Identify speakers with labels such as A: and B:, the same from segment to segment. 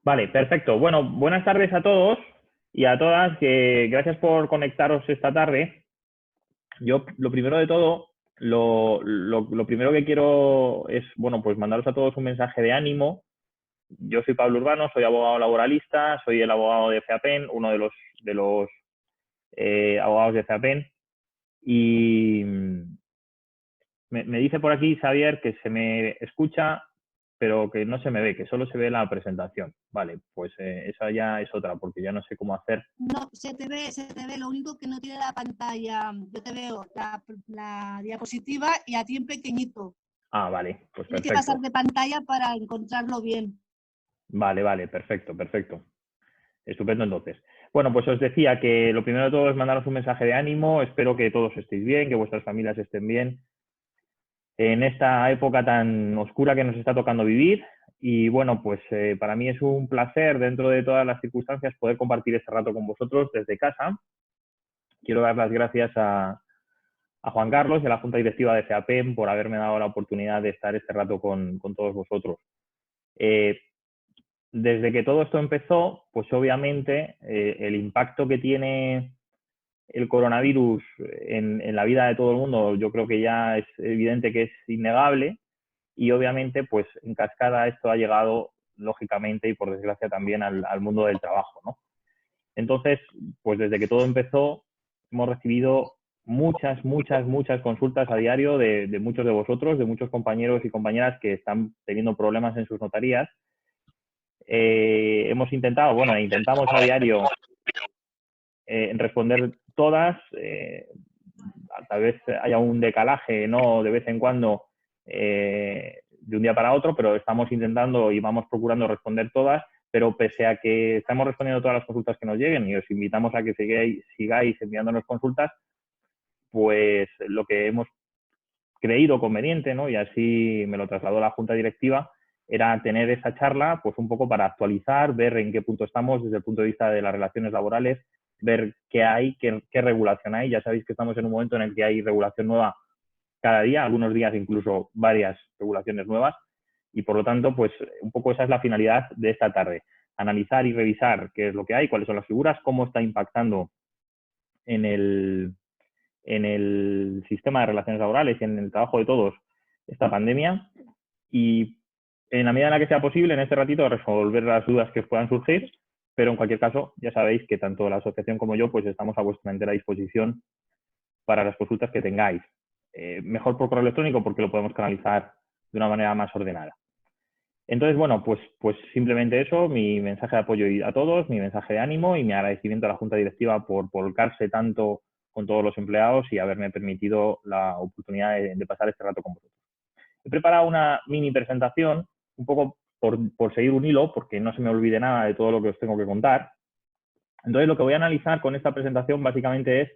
A: Vale, perfecto. Bueno, buenas tardes a todos y a todas. Gracias por conectaros esta tarde. Yo, lo primero de todo, lo primero que quiero es, bueno, pues mandaros a todos un mensaje de ánimo. Yo soy Pablo Urbano, soy abogado laboralista, soy el abogado de FEAPEN, uno de los abogados de FEAPEN. Y me dice por aquí Xavier que se me escucha, pero que no se me ve, que solo se ve la presentación. Vale, pues esa ya es otra, porque ya no sé cómo hacer.
B: No, se te ve, lo único que no tiene la pantalla, yo te veo la diapositiva y a ti en pequeñito.
A: Ah, vale, pues
B: Tienes que pasar
A: perfecto.
B: de pantalla para encontrarlo bien.
A: Vale, vale, perfecto, perfecto. Estupendo entonces. Bueno, pues os decía que lo primero de todo es mandaros un mensaje de ánimo. Espero que todos estéis bien, que vuestras familias estén bien en esta época tan oscura que nos está tocando vivir. Y bueno, pues para mí es un placer, dentro de todas las circunstancias, poder compartir este rato con vosotros desde casa. Quiero dar las gracias a Juan Carlos y a la Junta Directiva de FEAPEN por haberme dado la oportunidad de estar este rato con todos vosotros. Desde que todo esto empezó, pues obviamente el impacto que tiene el coronavirus en la vida de todo el mundo, yo creo que ya es evidente que es innegable, y obviamente pues en cascada esto ha llegado lógicamente y por desgracia también al mundo del trabajo, ¿no? Entonces, pues desde que todo empezó hemos recibido muchas consultas a diario de muchos de vosotros, de muchos compañeros y compañeras que están teniendo problemas en sus notarías. Hemos intentado, bueno, intentamos a diario responder todas. Tal vez haya un decalaje, ¿no? De vez en cuando, de un día para otro, pero estamos intentando y vamos procurando responder todas. Pero pese a que estamos respondiendo todas las consultas que nos lleguen y os invitamos a que sigáis enviándonos consultas, pues lo que hemos creído conveniente, ¿no? Y así me lo trasladó la Junta Directiva, era tener esa charla, pues un poco para actualizar, ver en qué punto estamos desde el punto de vista de las relaciones laborales, ver qué hay, qué regulación hay. Ya sabéis que estamos en un momento en el que hay regulación nueva cada día, algunos días incluso varias regulaciones nuevas, y por lo tanto, pues un poco esa es la finalidad de esta tarde, analizar y revisar qué es lo que hay, cuáles son las figuras, cómo está impactando en el sistema de relaciones laborales y en el trabajo de todos esta pandemia, y en la medida en la que sea posible, en este ratito, resolver las dudas que os puedan surgir, pero en cualquier caso, ya sabéis que tanto la asociación como yo pues estamos a vuestra entera disposición para las consultas que tengáis. Mejor por correo electrónico porque lo podemos canalizar de una manera más ordenada. Entonces, bueno, pues simplemente eso, mi mensaje de apoyo a todos, mi mensaje de ánimo y mi agradecimiento a la Junta Directiva por volcarse tanto con todos los empleados y haberme permitido la oportunidad de pasar este rato con vosotros. He preparado una mini presentación, un poco por seguir un hilo, porque no se me olvide nada de todo lo que os tengo que contar. Entonces, lo que voy a analizar con esta presentación básicamente es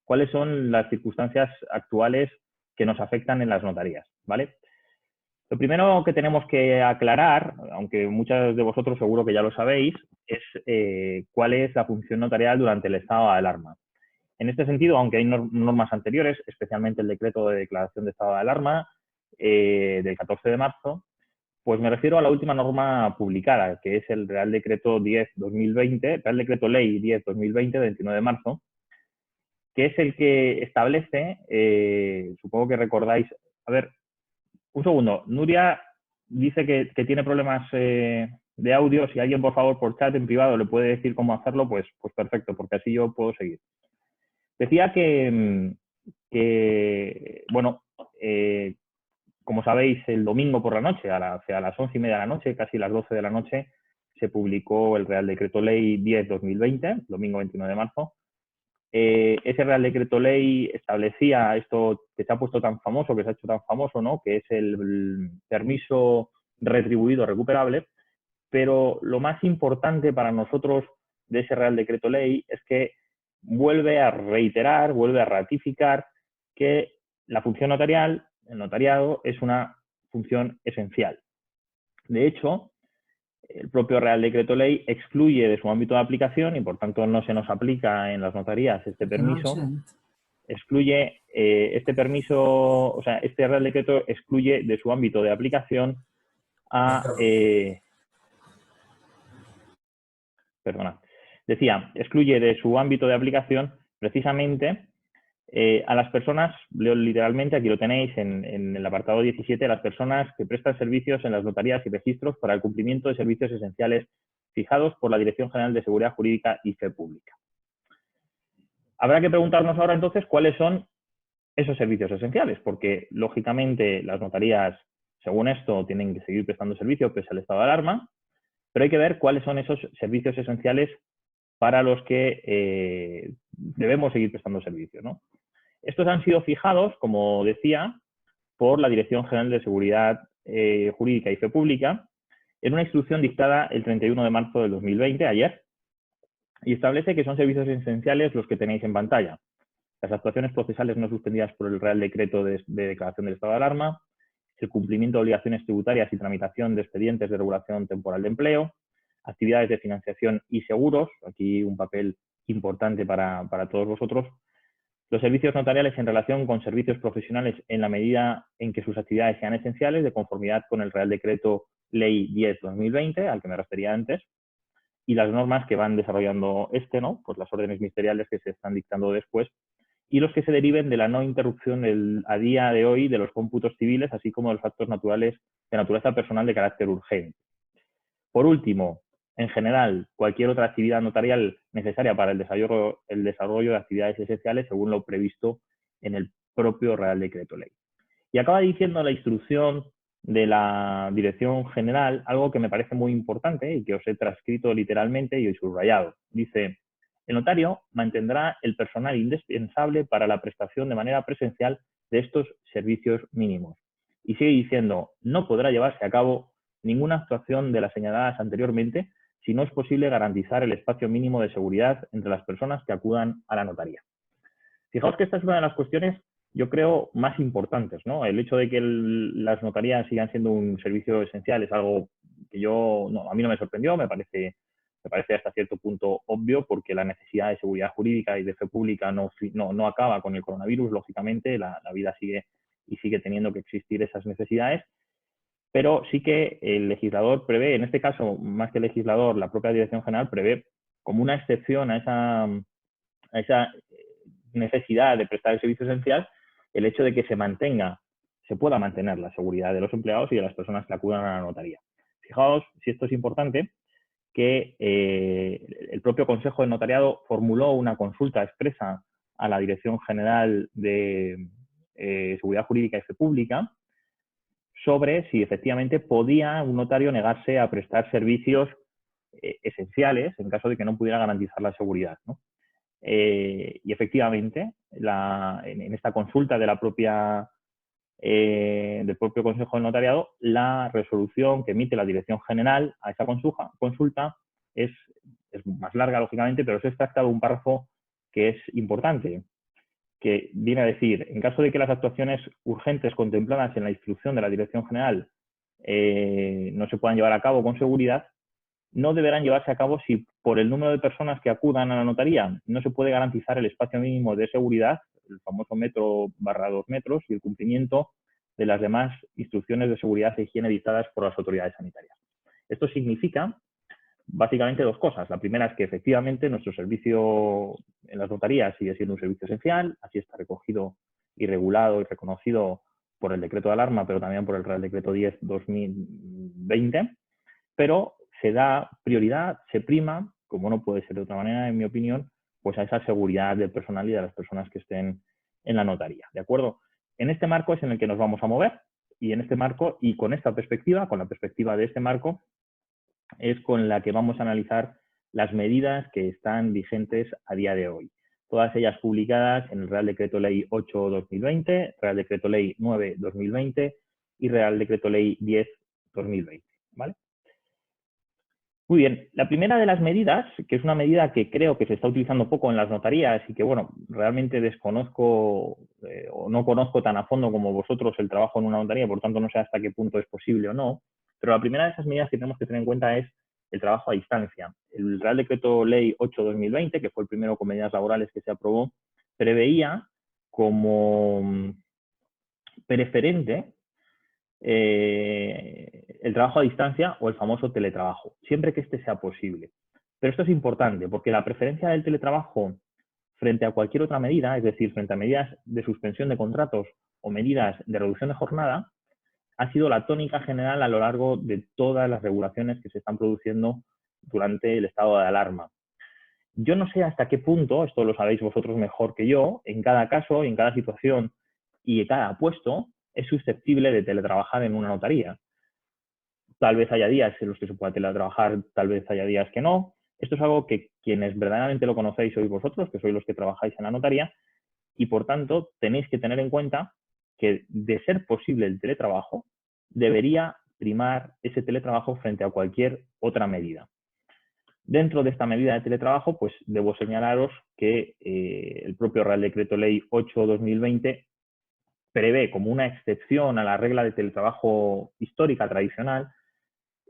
A: cuáles son las circunstancias actuales que nos afectan en las notarías, ¿vale? Lo primero que tenemos que aclarar, aunque muchos de vosotros seguro que ya lo sabéis, es cuál es la función notarial durante el estado de alarma. En este sentido, aunque hay normas anteriores, especialmente el decreto de declaración de estado de alarma del 14 de marzo, pues me refiero a la última norma publicada, que es el Real Decreto 10-2020, Real Decreto Ley 10-2020, de 29 de marzo, que es el que establece, supongo que recordáis, a ver, un segundo, Nuria dice que tiene problemas de audio. Si alguien, por favor, por chat en privado le puede decir cómo hacerlo, pues perfecto, porque así yo puedo seguir. Decía que bueno, como sabéis, el domingo por la noche, hacia las 11:30 de la noche, casi las 12 de la noche, se publicó el Real Decreto Ley 10-2020, domingo 29 de marzo. Ese Real Decreto Ley establecía esto que se ha puesto tan famoso, que se ha hecho tan famoso, ¿no? Que es el permiso retribuido recuperable, pero lo más importante para nosotros de ese Real Decreto Ley es que vuelve a reiterar, vuelve a ratificar que la función notarial, el notariado, es una función esencial. De hecho, el propio Real Decreto Ley excluye de su ámbito de aplicación, y por tanto no se nos aplica en las notarías este permiso, excluye este permiso, o sea, este Real Decreto excluye de su ámbito de aplicación a perdona, decía, excluye de su ámbito de aplicación precisamente a las personas, leo literalmente, aquí lo tenéis en el apartado 17, las personas que prestan servicios en las notarías y registros para el cumplimiento de servicios esenciales fijados por la Dirección General de Seguridad Jurídica y Fe Pública. Habrá que preguntarnos ahora entonces cuáles son esos servicios esenciales, porque lógicamente las notarías, según esto, tienen que seguir prestando servicio pese al estado de alarma, pero hay que ver cuáles son esos servicios esenciales para los que debemos seguir prestando servicio, ¿no? Estos han sido fijados, como decía, por la Dirección General de Seguridad Jurídica y Fe Pública en una instrucción dictada el 31 de marzo del 2020, ayer, y establece que son servicios esenciales los que tenéis en pantalla. Las actuaciones procesales no suspendidas por el Real Decreto de declaración del estado de alarma, el cumplimiento de obligaciones tributarias y tramitación de expedientes de regulación temporal de empleo, actividades de financiación y seguros, aquí un papel importante para todos vosotros, los servicios notariales en relación con servicios profesionales en la medida en que sus actividades sean esenciales, de conformidad con el Real Decreto Ley 10/2020, al que me refería antes, y las normas que van desarrollando ¿no? Pues las órdenes ministeriales que se están dictando después, y los que se deriven de la no interrupción a día de hoy de los cómputos civiles, así como de los actos naturales de naturaleza personal de carácter urgente. Por último, en general, cualquier otra actividad notarial necesaria para el desarrollo de actividades esenciales según lo previsto en el propio Real Decreto Ley. Y acaba diciendo la instrucción de la Dirección General algo que me parece muy importante y que os he transcrito literalmente y he subrayado. Dice, el notario mantendrá el personal indispensable para la prestación de manera presencial de estos servicios mínimos. Y sigue diciendo, no podrá llevarse a cabo ninguna actuación de las señaladas anteriormente si no es posible garantizar el espacio mínimo de seguridad entre las personas que acudan a la notaría. Fijaos que esta es una de las cuestiones, yo creo, más importantes, ¿no? El hecho de que las notarías sigan siendo un servicio esencial es algo que a mí no me sorprendió, me parece hasta cierto punto obvio, porque la necesidad de seguridad jurídica y de fe pública no acaba con el coronavirus, lógicamente, la vida sigue y sigue teniendo que existir esas necesidades. Pero sí que el legislador prevé, en este caso, más que el legislador, la propia Dirección General prevé como una excepción a esa necesidad de prestar el servicio esencial, el hecho de que se pueda mantener la seguridad de los empleados y de las personas que acudan a la notaría. Fijaos, si esto es importante, que el propio Consejo de Notariado formuló una consulta expresa a la Dirección General de Seguridad Jurídica y Fe Pública sobre si efectivamente podía un notario negarse a prestar servicios esenciales en caso de que no pudiera garantizar la seguridad, ¿no? Y efectivamente, en esta consulta de del propio Consejo de Notariado, la resolución que emite la Dirección General a esa consulta es más larga, lógicamente, pero se ha extractado un párrafo que es importante, que viene a decir, en caso de que las actuaciones urgentes contempladas en la instrucción de la Dirección General no se puedan llevar a cabo con seguridad, no deberán llevarse a cabo si por el número de personas que acudan a la notaría no se puede garantizar el espacio mínimo de seguridad, el famoso metro/2 metros, y el cumplimiento de las demás instrucciones de seguridad e higiene dictadas por las autoridades sanitarias. Esto significa básicamente dos cosas. La primera es que efectivamente nuestro servicio en las notarías sigue siendo un servicio esencial, así está recogido y regulado y reconocido por el decreto de alarma, pero también por el Real Decreto 10/2020, pero se da prioridad, se prima, como no puede ser de otra manera, en mi opinión, pues a esa seguridad del personal y de las personas que estén en la notaría, ¿de acuerdo? En este marco es en el que nos vamos a mover, y en este marco y con esta perspectiva, con la perspectiva de este marco, es con la que vamos a analizar las medidas que están vigentes a día de hoy. Todas ellas publicadas en el Real Decreto Ley 8/2020, Real Decreto Ley 9/2020 y Real Decreto Ley 10/2020, ¿vale? Muy bien, la primera de las medidas, que es una medida que creo que se está utilizando poco en las notarías y que, bueno, realmente desconozco o no conozco tan a fondo como vosotros el trabajo en una notaría, por tanto no sé hasta qué punto es posible o no, pero la primera de esas medidas que tenemos que tener en cuenta es el trabajo a distancia. El Real Decreto Ley 8/2020, que fue el primero con medidas laborales que se aprobó, preveía como preferente el trabajo a distancia o el famoso teletrabajo, siempre que este sea posible. Pero esto es importante porque la preferencia del teletrabajo frente a cualquier otra medida, es decir, frente a medidas de suspensión de contratos o medidas de reducción de jornada, ha sido la tónica general a lo largo de todas las regulaciones que se están produciendo durante el estado de alarma. Yo no sé hasta qué punto, esto lo sabéis vosotros mejor que yo, en cada caso y en cada situación y en cada puesto es susceptible de teletrabajar en una notaría. Tal vez haya días en los que se pueda teletrabajar, tal vez haya días que no. Esto es algo que quienes verdaderamente lo conocéis sois vosotros, que sois los que trabajáis en la notaría, y por tanto tenéis que tener en cuenta que, de ser posible el teletrabajo, debería primar ese teletrabajo frente a cualquier otra medida. Dentro de esta medida de teletrabajo, pues debo señalaros que el propio Real Decreto Ley 8/2020 prevé como una excepción a la regla de teletrabajo histórica tradicional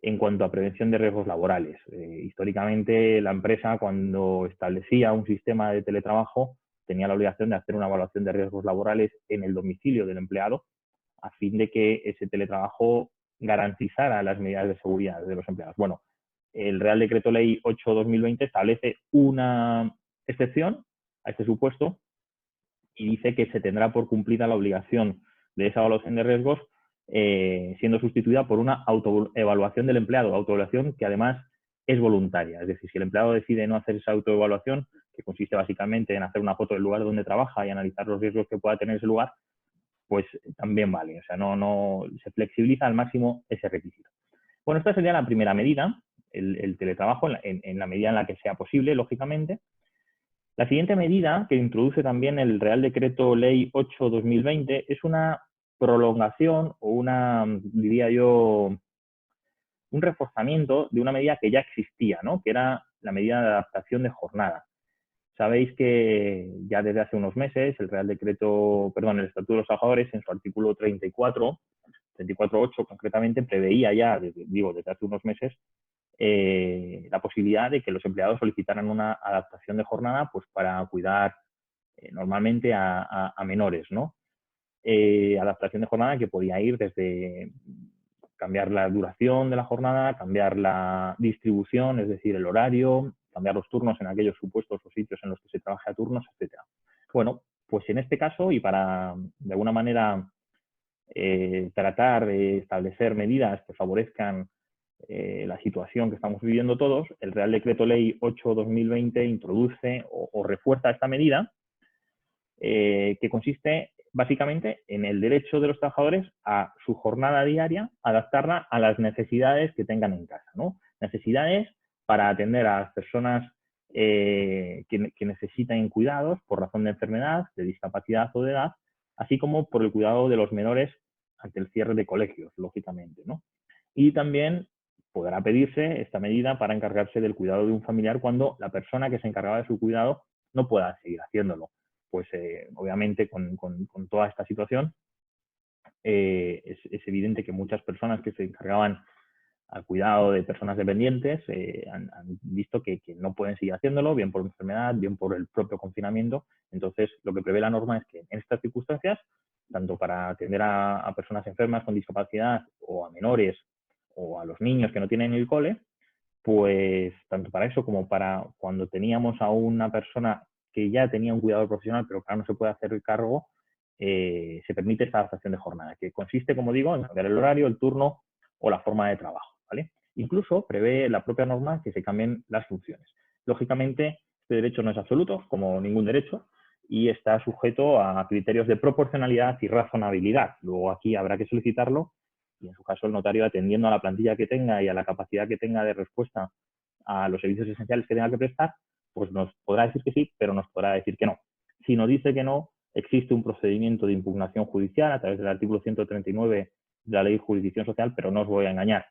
A: en cuanto a prevención de riesgos laborales. Históricamente, la empresa, cuando establecía un sistema de teletrabajo, tenía la obligación de hacer una evaluación de riesgos laborales en el domicilio del empleado, a fin de que ese teletrabajo garantizara las medidas de seguridad de los empleados. Bueno, el Real Decreto Ley 8/2020 establece una excepción a este supuesto y dice que se tendrá por cumplida la obligación de esa evaluación de riesgos, siendo sustituida por una autoevaluación del empleado, autoevaluación que además es voluntaria. Es decir, si el empleado decide no hacer esa autoevaluación, que consiste básicamente en hacer una foto del lugar donde trabaja y analizar los riesgos que pueda tener ese lugar, pues también vale. O sea, no se flexibiliza al máximo ese requisito. Bueno, esta sería la primera medida, el teletrabajo, en la medida en la que sea posible, lógicamente. La siguiente medida que introduce también el Real Decreto Ley 8/2020 es una prolongación o diría yo, un reforzamiento de una medida que ya existía, ¿no? Que era la medida de adaptación de jornada. Sabéis que ya desde hace unos meses el Estatuto de los Trabajadores, en su artículo 34.8 concretamente, preveía ya, desde hace unos meses, la posibilidad de que los empleados solicitaran una adaptación de jornada, pues para cuidar normalmente a menores, ¿no? Adaptación de jornada que podía ir desde cambiar la duración de la jornada, cambiar la distribución, es decir, el horario, cambiar los turnos en aquellos supuestos o sitios en los que se trabaje a turnos, etcétera. Bueno, pues en este caso, y para de alguna manera tratar de establecer medidas que favorezcan la situación que estamos viviendo todos, el Real Decreto Ley 8/2020 introduce o refuerza esta medida, que consiste básicamente en el derecho de los trabajadores a su jornada diaria, adaptarla a las necesidades que tengan en casa, ¿no? Necesidades para atender a las personas que necesitan cuidados por razón de enfermedad, de discapacidad o de edad, así como por el cuidado de los menores ante el cierre de colegios, lógicamente, ¿no? Y también podrá pedirse esta medida para encargarse del cuidado de un familiar cuando la persona que se encargaba de su cuidado no pueda seguir haciéndolo. Pues obviamente con toda esta situación es evidente que muchas personas que se encargaban al cuidado de personas dependientes han visto que no pueden seguir haciéndolo, bien por enfermedad, bien por el propio confinamiento. Entonces, lo que prevé la norma es que en estas circunstancias, tanto para atender a personas enfermas con discapacidad o a menores o a los niños que no tienen el cole, pues tanto para eso como para cuando teníamos a una persona que ya tenía un cuidador profesional, pero que no se puede hacer el cargo, se permite esta adaptación de jornada, que consiste, como digo, en cambiar el horario, el turno o la forma de trabajo, ¿vale? Incluso prevé la propia norma que se cambien las funciones. Lógicamente, este derecho no es absoluto, como ningún derecho, y está sujeto a criterios de proporcionalidad y razonabilidad. Luego aquí habrá que solicitarlo y, en su caso, el notario, atendiendo a la plantilla que tenga y a la capacidad que tenga de respuesta a los servicios esenciales que tenga que prestar, pues nos podrá decir que sí, pero nos podrá decir que no. Si nos dice que no, existe un procedimiento de impugnación judicial a través del artículo 139 de la Ley de Jurisdicción Social, pero no os voy a engañar.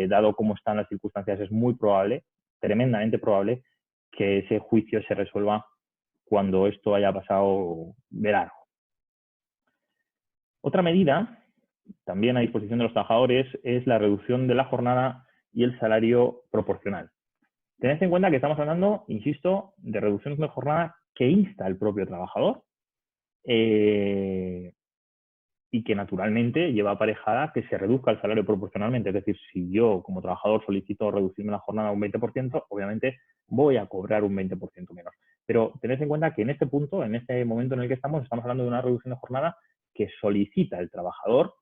A: Dado cómo están las circunstancias, es muy probable, tremendamente probable, que ese juicio se resuelva cuando esto haya pasado de largo. Otra medida, también a disposición de los trabajadores, es la reducción de la jornada y el salario proporcional. Tened en cuenta que estamos hablando, insisto, de reducciones de jornada que insta el propio trabajador, y que naturalmente lleva aparejada que se reduzca el salario proporcionalmente. Es decir, si yo como trabajador solicito reducirme la jornada un 20%, obviamente voy a cobrar un 20% menos. Pero tened en cuenta que en este punto, en este momento en el que estamos hablando de una reducción de jornada que solicita el trabajador,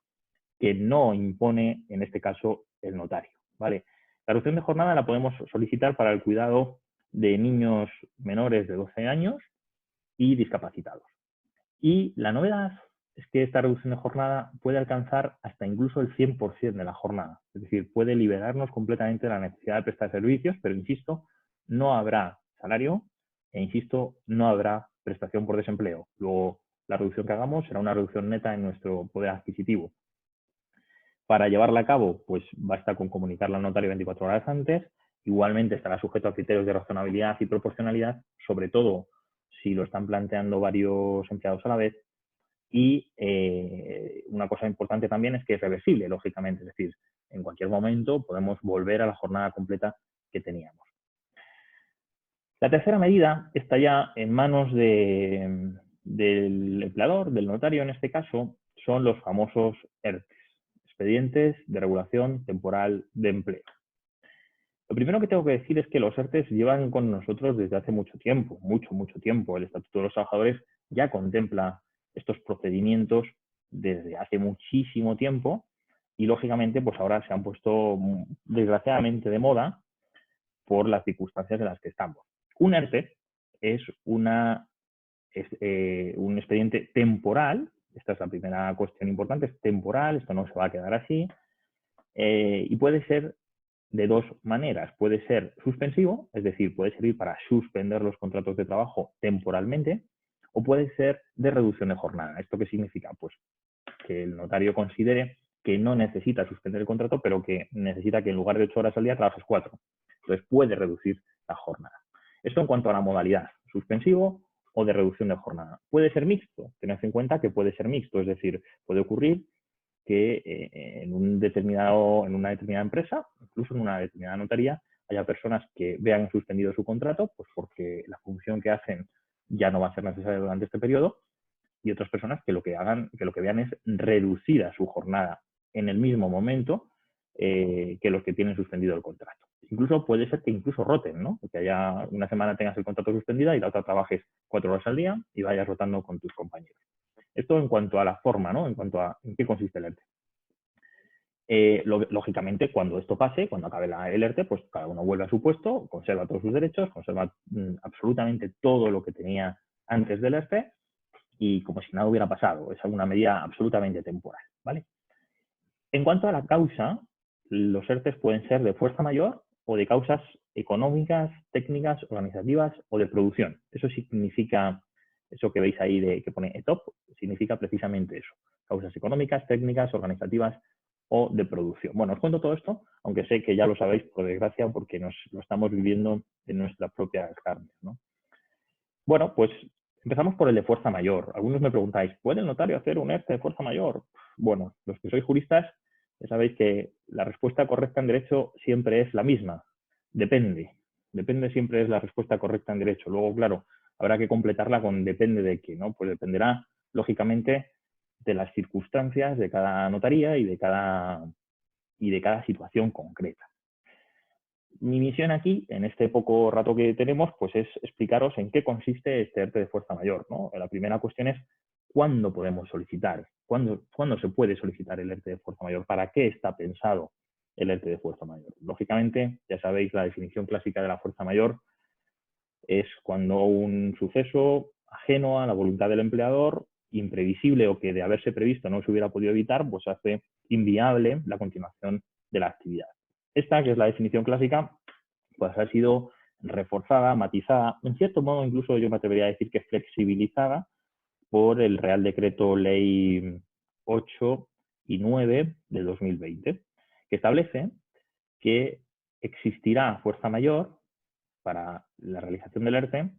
A: que no impone, en este caso, el notario, ¿vale? La reducción de jornada la podemos solicitar para el cuidado de niños menores de 12 años y discapacitados. Y la novedad es que esta reducción de jornada puede alcanzar hasta incluso el 100% de la jornada. Es decir, puede liberarnos completamente de la necesidad de prestar servicios, pero insisto, no habrá salario e insisto, no habrá prestación por desempleo. Luego, la reducción que hagamos será una reducción neta en nuestro poder adquisitivo. Para llevarla a cabo, pues basta con comunicarla al notario 24 horas antes. Igualmente estará sujeto a criterios de razonabilidad y proporcionalidad, sobre todo si lo están planteando varios empleados a la vez. Y una cosa importante también es que es reversible, lógicamente. Es decir, en cualquier momento podemos volver a la jornada completa que teníamos. La tercera medida está ya en manos del empleador, del notario en este caso, son los famosos ERTES, expedientes de regulación temporal de empleo. Lo primero que tengo que decir es que los ERTES llevan con nosotros desde hace mucho tiempo, mucho tiempo. El Estatuto de los Trabajadores ya contempla estos procedimientos desde hace muchísimo tiempo y, lógicamente, pues ahora se han puesto, desgraciadamente, de moda por las circunstancias en las que estamos. Un ERTE es un expediente temporal. Esta es la primera cuestión importante, es temporal, esto no se va a quedar así, y puede ser de dos maneras. Puede ser suspensivo, es decir, puede servir para suspender los contratos de trabajo temporalmente, o puede ser de reducción de jornada. ¿Esto qué significa? Pues que el notario considere que no necesita suspender el contrato, pero que necesita que en lugar de 8 horas al día trabajes 4. Entonces puede reducir la jornada. Esto en cuanto a la modalidad, suspensivo o de reducción de jornada. Puede ser mixto, tened en cuenta que puede ser mixto, es decir, puede ocurrir que en una determinada empresa, incluso en una determinada notaría, haya personas que vean suspendido su contrato, pues porque la función que hacen ya no va a ser necesaria durante este periodo, y otras personas que lo que vean es reducida su jornada en el mismo momento que los que tienen suspendido el contrato. Incluso puede ser que incluso roten, ¿no? Que haya una semana tengas el contrato suspendida y la otra trabajes 4 horas al día y vayas rotando con tus compañeros. Esto en cuanto a la forma, ¿no? En cuanto a en qué consiste el ERTE. Lógicamente, cuando esto pase, cuando acabe el ERTE, pues cada uno vuelve a su puesto, conserva todos sus derechos, conserva absolutamente todo lo que tenía antes del ERTE y como si nada hubiera pasado. Es una medida absolutamente temporal, ¿vale? En cuanto a la causa, los ERTEs pueden ser de fuerza mayor o de causas económicas, técnicas, organizativas o de producción. Eso significa, eso que veis ahí que pone ETOP, significa precisamente eso. Causas económicas, técnicas, organizativas o de producción. Bueno, os cuento todo esto, aunque sé que ya lo sabéis, por desgracia, porque lo estamos viviendo en nuestras propias carnes, ¿no? Bueno, pues empezamos por el de fuerza mayor. Algunos me preguntáis, ¿puede el notario hacer un ERTE de fuerza mayor? Bueno, los que sois juristas ya sabéis que la respuesta correcta en derecho siempre es la misma. Depende. Depende siempre es la respuesta correcta en derecho. Luego, claro, habrá que completarla con depende de qué, ¿no? Pues dependerá, lógicamente, de las circunstancias de cada notaría y de cada situación concreta. Mi misión aquí, en este poco rato que tenemos, pues es explicaros en qué consiste este ERTE de fuerza mayor, ¿no? La primera cuestión es ¿cuándo podemos solicitar? ¿Cuándo se puede solicitar el ERTE de fuerza mayor? ¿Para qué está pensado el ERTE de fuerza mayor? Lógicamente, ya sabéis, la definición clásica de la fuerza mayor es cuando un suceso ajeno a la voluntad del empleador, imprevisible o que de haberse previsto no se hubiera podido evitar, pues hace inviable la continuación de la actividad. Esta, que es la definición clásica, pues ha sido reforzada, matizada, en cierto modo incluso yo me atrevería a decir que flexibilizada por el Real Decreto Ley 8 y 9 de 2020, que establece que existirá fuerza mayor para la realización del ERTE,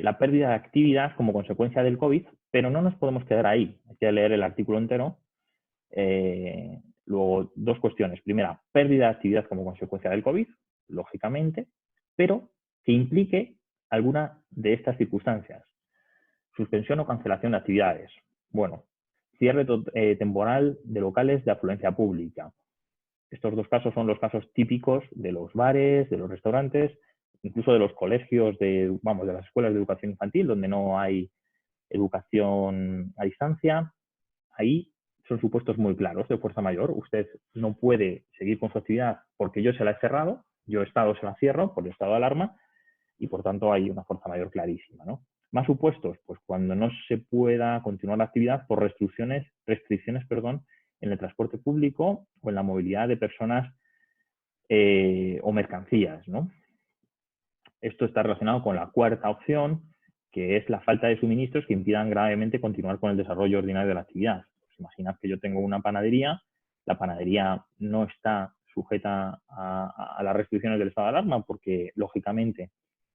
A: la pérdida de actividad como consecuencia del COVID, pero no nos podemos quedar ahí, hay que leer el artículo entero. Luego, dos cuestiones. Primera, pérdida de actividad como consecuencia del COVID, lógicamente, pero que implique alguna de estas circunstancias. Suspensión o cancelación de actividades. Bueno, cierre temporal de locales de afluencia pública. Estos dos casos son los casos típicos de los bares, de los restaurantes, incluso de los colegios, de las escuelas de educación infantil, donde no hay educación a distancia. Ahí son supuestos muy claros de fuerza mayor. Usted no puede seguir con su actividad porque yo se la he cerrado, yo Estado se la cierro por el estado de alarma y por tanto hay una fuerza mayor clarísima, ¿no? Más supuestos, pues cuando no se pueda continuar la actividad por restricciones, en el transporte público o en la movilidad de personas o mercancías, ¿no? Esto está relacionado con la cuarta opción, que es la falta de suministros que impidan gravemente continuar con el desarrollo ordinario de la actividad. Pues imaginad que yo tengo una panadería, la panadería no está sujeta a las restricciones del estado de alarma porque, lógicamente,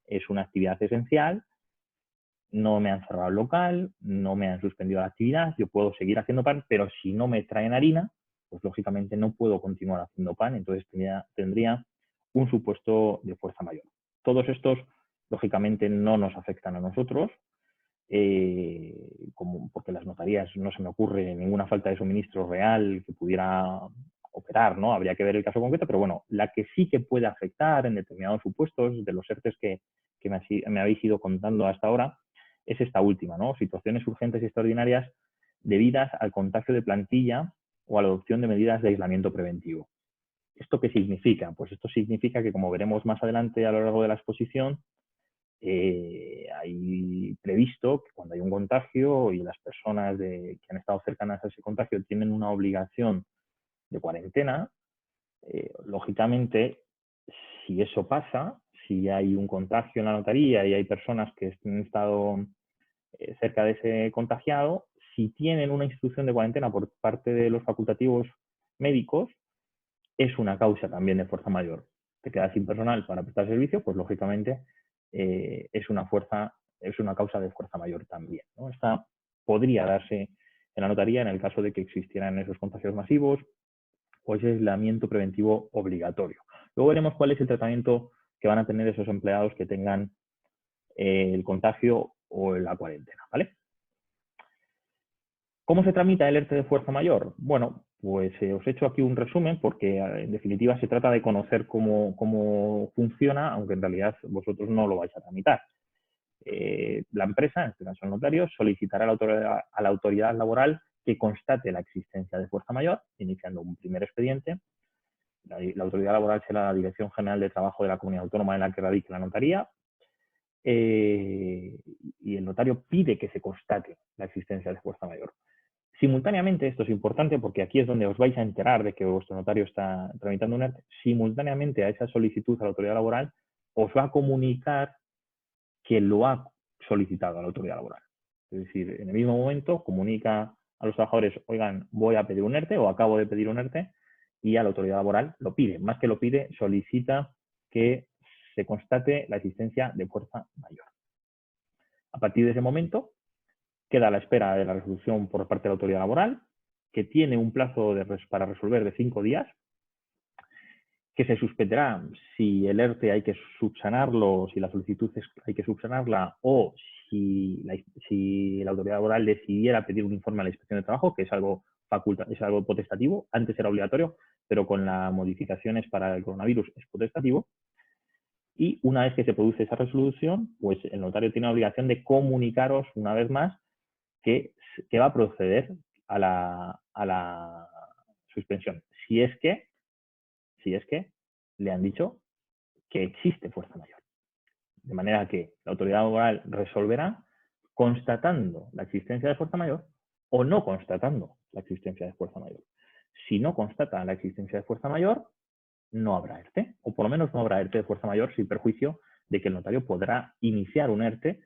A: es una actividad esencial, no me han cerrado el local, no me han suspendido la actividad, yo puedo seguir haciendo pan, pero si no me traen harina, pues lógicamente no puedo continuar haciendo pan, entonces tendría un supuesto de fuerza mayor. Todos estos, lógicamente, no nos afectan a nosotros, porque las notarías no se me ocurre ninguna falta de suministro real que pudiera operar, ¿no? Habría que ver el caso concreto, pero bueno, la que sí que puede afectar en determinados supuestos de los ERTEs que me habéis ido contando hasta ahora, es esta última, ¿no? Situaciones urgentes y extraordinarias debidas al contagio de plantilla o a la adopción de medidas de aislamiento preventivo. ¿Esto qué significa? Pues esto significa que, como veremos más adelante a lo largo de la exposición, hay previsto que cuando hay un contagio y las personas que han estado cercanas a ese contagio tienen una obligación de cuarentena, lógicamente, si eso pasa, si hay un contagio en la notaría y hay personas que han estado cerca de ese contagiado, si tienen una instrucción de cuarentena por parte de los facultativos médicos, es una causa también de fuerza mayor. Te quedas sin personal para prestar servicio, pues lógicamente es una causa de fuerza mayor también, ¿no? Esta podría darse en la notaría en el caso de que existieran esos contagios masivos o ese aislamiento preventivo obligatorio. Luego veremos cuál es el tratamiento que van a tener esos empleados que tengan el contagio o la cuarentena, ¿vale? ¿Cómo se tramita el ERTE de fuerza mayor? Bueno, pues os he hecho aquí un resumen porque en definitiva se trata de conocer cómo funciona, aunque en realidad vosotros no lo vais a tramitar. La empresa, en este caso el notario, solicitará a la autoridad laboral que constate la existencia de fuerza mayor, iniciando un primer expediente. La autoridad laboral será la Dirección General de Trabajo de la Comunidad Autónoma en la que radique la notaría. Y el notario pide que se constate la existencia de fuerza mayor. Simultáneamente, esto es importante porque aquí es donde os vais a enterar de que vuestro notario está tramitando un ERTE, simultáneamente a esa solicitud a la autoridad laboral os va a comunicar que lo ha solicitado a la autoridad laboral. Es decir, en el mismo momento comunica a los trabajadores, oigan, voy a pedir un ERTE o acabo de pedir un ERTE, y a la autoridad laboral lo pide. Más que lo pide, solicita que se constate la existencia de fuerza mayor. A partir de ese momento, queda a la espera de la resolución por parte de la autoridad laboral, que tiene un plazo para resolver de 5 días, que se suspenderá si el ERTE hay que subsanarlo, si la solicitud hay que subsanarla, o si la autoridad laboral decidiera pedir un informe a la Inspección de Trabajo, que es algo potestativo. Antes era obligatorio, pero con las modificaciones para el coronavirus es potestativo. Y una vez que se produce esa resolución, pues el notario tiene la obligación de comunicaros una vez más que va a proceder a la suspensión, si es que le han dicho que existe fuerza mayor. De manera que la autoridad laboral resolverá constatando la existencia de fuerza mayor o no constatando la existencia de fuerza mayor. Si no constata la existencia de fuerza mayor, no habrá ERTE, o por lo menos no habrá ERTE de fuerza mayor sin perjuicio de que el notario podrá iniciar un ERTE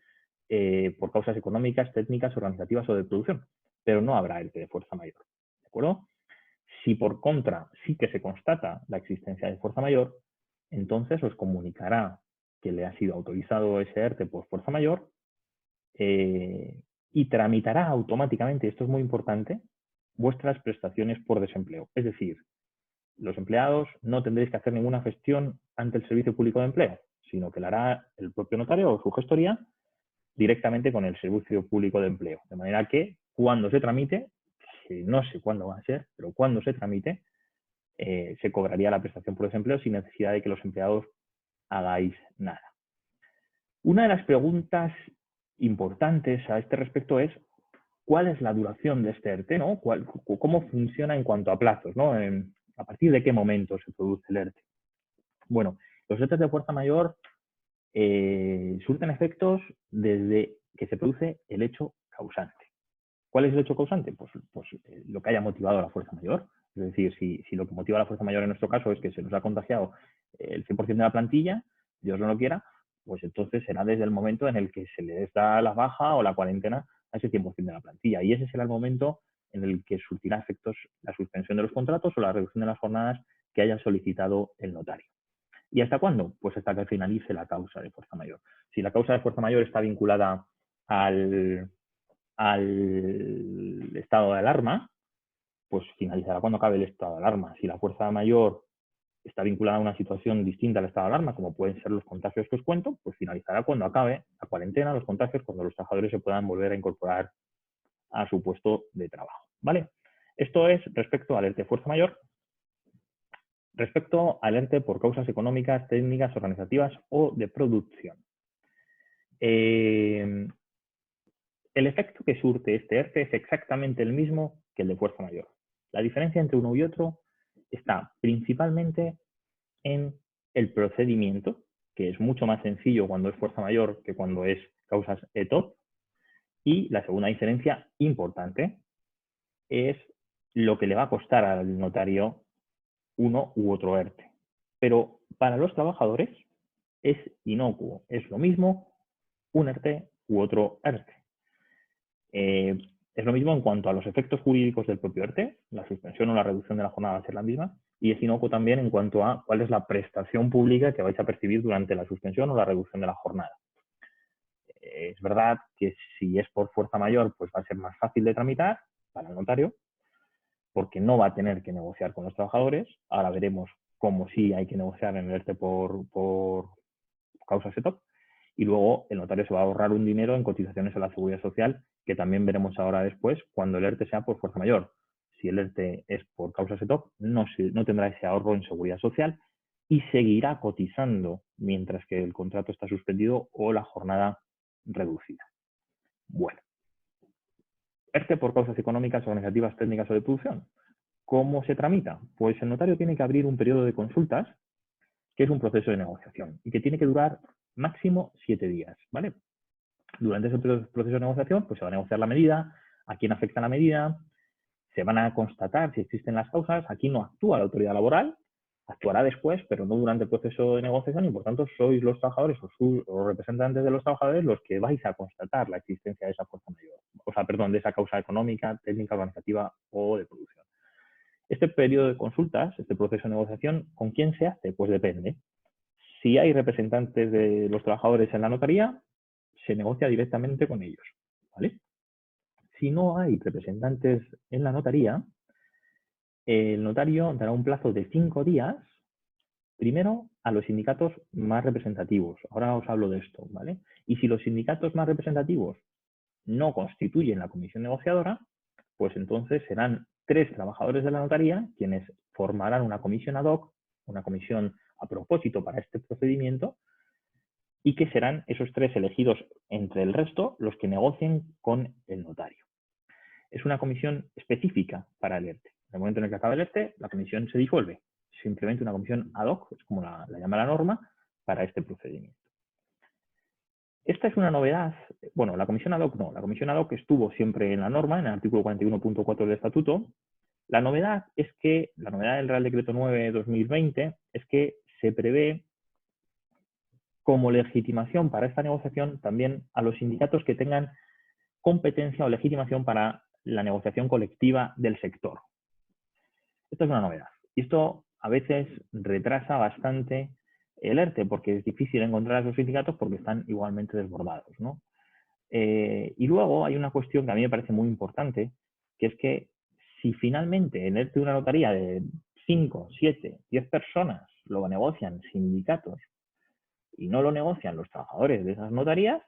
A: por causas económicas, técnicas, organizativas o de producción, pero no habrá ERTE de fuerza mayor, ¿de acuerdo? Si por contra sí que se constata la existencia de fuerza mayor, entonces os comunicará que le ha sido autorizado ese ERTE por fuerza mayor y tramitará automáticamente, esto es muy importante, vuestras prestaciones por desempleo. Es decir, los empleados no tendréis que hacer ninguna gestión ante el Servicio Público de Empleo, sino que la hará el propio notario o su gestoría directamente con el Servicio Público de Empleo. De manera que cuando se tramite, que no sé cuándo va a ser, pero cuando se tramite, se cobraría la prestación por desempleo sin necesidad de que los empleados hagáis nada. Una de las preguntas importantes a este respecto es ¿cuál es la duración de este ERTE? ¿No? ¿Cómo funciona en cuanto a plazos? ¿No? ¿A partir de qué momento se produce el ERTE? Bueno, los ERTE de fuerza mayor surten efectos desde que se produce el hecho causante. ¿Cuál es el hecho causante? Pues lo que haya motivado a la fuerza mayor. Es decir, si lo que motiva a la fuerza mayor en nuestro caso es que se nos ha contagiado el 100% de la plantilla, Dios no lo quiera, pues entonces será desde el momento en el que se les da la baja o la cuarentena a ese 100% de la plantilla. Y ese será el momento en el que surtirá efectos la suspensión de los contratos o la reducción de las jornadas que haya solicitado el notario. ¿Y hasta cuándo? Pues hasta que finalice la causa de fuerza mayor. Si la causa de fuerza mayor está vinculada al estado de alarma, pues finalizará cuando acabe el estado de alarma. Si la fuerza mayor está vinculada a una situación distinta al estado de alarma, como pueden ser los contagios que os cuento, pues finalizará cuando acabe la cuarentena, los contagios, cuando los trabajadores se puedan volver a incorporar a su puesto de trabajo. ¿Vale? Esto es respecto al ERTE fuerza mayor. Respecto al ERTE por causas económicas, técnicas, organizativas o de producción. El efecto que surte este ERTE es exactamente el mismo que el de fuerza mayor. La diferencia entre uno y otro está principalmente en el procedimiento, que es mucho más sencillo cuando es fuerza mayor que cuando es causas ETOP. Y la segunda diferencia importante es lo que le va a costar al notario uno u otro ERTE. Pero para los trabajadores es inocuo, es lo mismo un ERTE u otro ERTE. Es lo mismo en cuanto a los efectos jurídicos del propio ERTE, la suspensión o la reducción de la jornada va a ser la misma, y es inocuo también en cuanto a cuál es la prestación pública que vais a percibir durante la suspensión o la reducción de la jornada. Es verdad que si es por fuerza mayor, pues va a ser más fácil de tramitar para el notario, porque no va a tener que negociar con los trabajadores. Ahora veremos cómo sí hay que negociar en el ERTE por causas ETOP. Y luego el notario se va a ahorrar un dinero en cotizaciones a la Seguridad Social, que también veremos ahora después cuando el ERTE sea por fuerza mayor. Si el ERTE es por causas ETOP, no tendrá ese ahorro en Seguridad Social y seguirá cotizando mientras que el contrato está suspendido o la jornada reducida. Bueno, ERTE por causas económicas, organizativas, técnicas o de producción. ¿Cómo se tramita? Pues el notario tiene que abrir un periodo de consultas, que es un proceso de negociación y que tiene que durar máximo 7 días, ¿vale? Durante ese proceso de negociación, pues se va a negociar la medida, a quién afecta la medida, se van a constatar si existen las causas, aquí no actúa la autoridad laboral, actuará después, pero no durante el proceso de negociación y por tanto sois los trabajadores o los representantes de los trabajadores los que vais a constatar la existencia de esa fuerza mayor, o sea, perdón, de esa causa económica, técnica, organizativa o de producción. Este periodo de consultas, este proceso de negociación, ¿con quién se hace? Pues depende. Si hay representantes de los trabajadores en la notaría, se negocia directamente con ellos, ¿vale? Si no hay representantes en la notaría, el notario dará un plazo de 5 días, primero a los sindicatos más representativos. Ahora os hablo de esto, ¿vale? Y si los sindicatos más representativos no constituyen la comisión negociadora, pues entonces serán 3 trabajadores de la notaría quienes formarán una comisión ad hoc, una comisión a propósito para este procedimiento, y que serán esos 3 elegidos entre el resto los que negocien con el notario. Es una comisión específica para el ERTE. En el momento en el que acaba el ERTE, la comisión se disuelve. Simplemente una comisión ad hoc, es como la llama la norma, para este procedimiento. Esta es una novedad. Bueno, la comisión ad hoc no. La comisión ad hoc estuvo siempre en la norma, en el artículo 41.4 del Estatuto. La novedad es que, la novedad del Real Decreto 9/2020 es que se prevé como legitimación para esta negociación también a los sindicatos que tengan competencia o legitimación para la negociación colectiva del sector. Esto es una novedad. Y esto a veces retrasa bastante el ERTE porque es difícil encontrar a esos sindicatos porque están igualmente desbordados, ¿no? Y luego hay una cuestión que a mí me parece muy importante, que es que si finalmente el ERTE de una notaría de 5, 7, 10 personas lo negocian sindicatos y no lo negocian los trabajadores de esas notarías,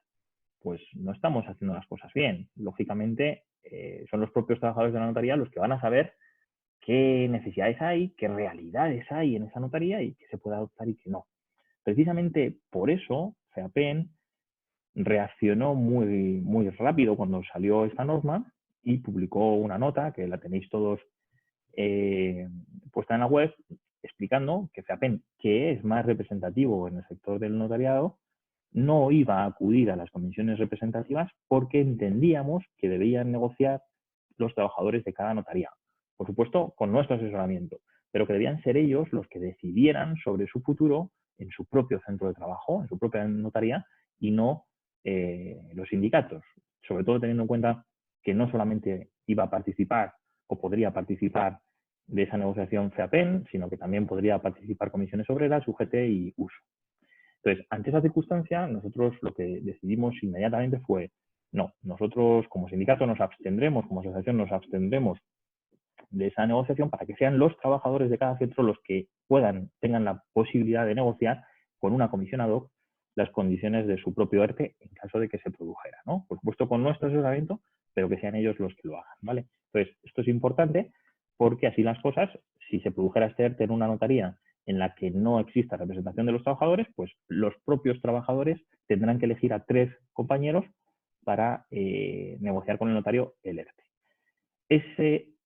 A: pues no estamos haciendo las cosas bien. Lógicamente, son los propios trabajadores de la notaría los que van a saber qué necesidades hay, qué realidades hay en esa notaría y qué se puede adoptar y qué no. Precisamente por eso, FEAPEN reaccionó muy rápido cuando salió esta norma y publicó una nota, que la tenéis todos puesta en la web, explicando que FEAPEN, que es más representativo en el sector del notariado, no iba a acudir a las comisiones representativas porque entendíamos que debían negociar los trabajadores de cada notaría. Por supuesto, con nuestro asesoramiento, pero que debían ser ellos los que decidieran sobre su futuro en su propio centro de trabajo, en su propia notaría, y no los sindicatos. Sobre todo teniendo en cuenta que no solamente iba a participar o podría participar de esa negociación FEAPEN, sino que también podría participar comisiones obreras, UGT y USO. Entonces, ante esa circunstancia, nosotros lo que decidimos inmediatamente fue, no, nosotros como sindicato nos abstendremos, como asociación nos abstendremos de esa negociación para que sean los trabajadores de cada centro los que tengan la posibilidad de negociar con una comisión ad hoc las condiciones de su propio ERTE en caso de que se produjera, ¿no? Por supuesto con nuestro asesoramiento, pero que sean ellos los que lo hagan, ¿vale? Entonces, esto es importante porque así las cosas, si se produjera este ERTE en una notaría en la que no exista representación de los trabajadores, pues los propios trabajadores tendrán que elegir a 3 compañeros para negociar con el notario el ERTE.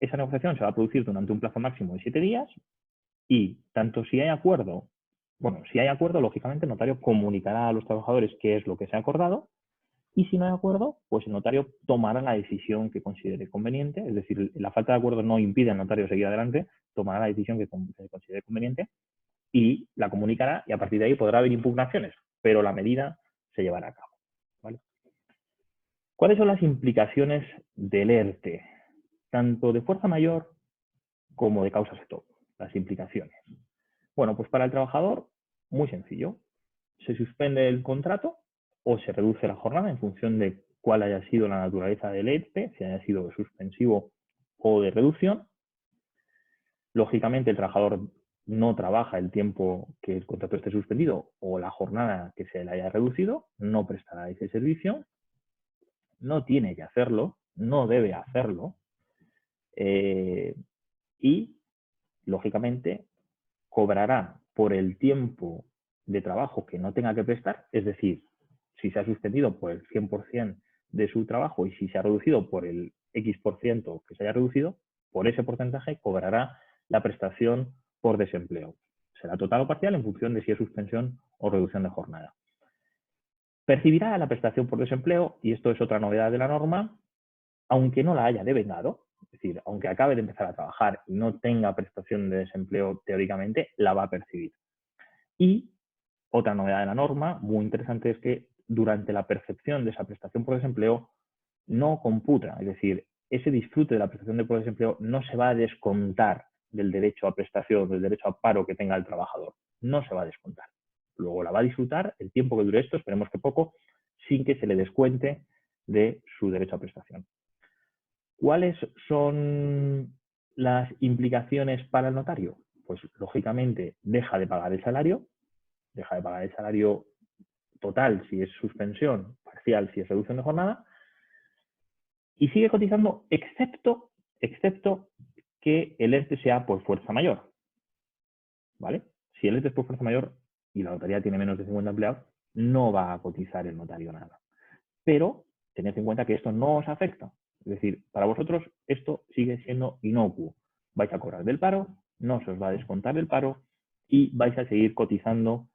A: Esa negociación se va a producir durante un plazo máximo de 7 días y tanto si hay acuerdo, lógicamente el notario comunicará a los trabajadores qué es lo que se ha acordado y si no hay acuerdo, pues el notario tomará la decisión que considere conveniente, es decir, la falta de acuerdo no impide al notario seguir adelante, tomará la decisión que considere conveniente y la comunicará y a partir de ahí podrá haber impugnaciones, pero la medida se llevará a cabo, ¿vale? ¿Cuáles son las implicaciones del ERTE? Tanto de fuerza mayor como de causas de todo, las implicaciones. Bueno, pues para el trabajador, muy sencillo. Se suspende el contrato o se reduce la jornada en función de cuál haya sido la naturaleza del ERTE, si haya sido suspensivo o de reducción. Lógicamente, el trabajador no trabaja el tiempo que el contrato esté suspendido o la jornada que se le haya reducido, no prestará ese servicio, no tiene que hacerlo, no debe hacerlo y, lógicamente, cobrará por el tiempo de trabajo que no tenga que prestar, es decir, si se ha suspendido por el 100% de su trabajo y si se ha reducido por el X% que se haya reducido, por ese porcentaje cobrará la prestación por desempleo. Será total o parcial en función de si es suspensión o reducción de jornada. Percibirá la prestación por desempleo, y esto es otra novedad de la norma, aunque no la haya devengado, es decir, aunque acabe de empezar a trabajar y no tenga prestación de desempleo teóricamente, la va a percibir. Y otra novedad de la norma, muy interesante, es que durante la percepción de esa prestación por desempleo no computa, es decir, ese disfrute de la prestación por desempleo no se va a descontar del derecho a prestación, del derecho a paro que tenga el trabajador. No se va a descontar. Luego la va a disfrutar el tiempo que dure esto, esperemos que poco, sin que se le descuente de su derecho a prestación. ¿Cuáles son las implicaciones para el notario? Pues lógicamente deja de pagar el salario total si es suspensión, parcial si es reducción de jornada, y sigue cotizando excepto que el ERTE sea por fuerza mayor, ¿vale? Si el ERTE es por fuerza mayor y la notaría tiene menos de 50 empleados, no va a cotizar el notario nada. Pero tened en cuenta que esto no os afecta. Es decir, para vosotros esto sigue siendo inocuo. Vais a cobrar del paro, no se os va a descontar el paro y vais a seguir cotizando,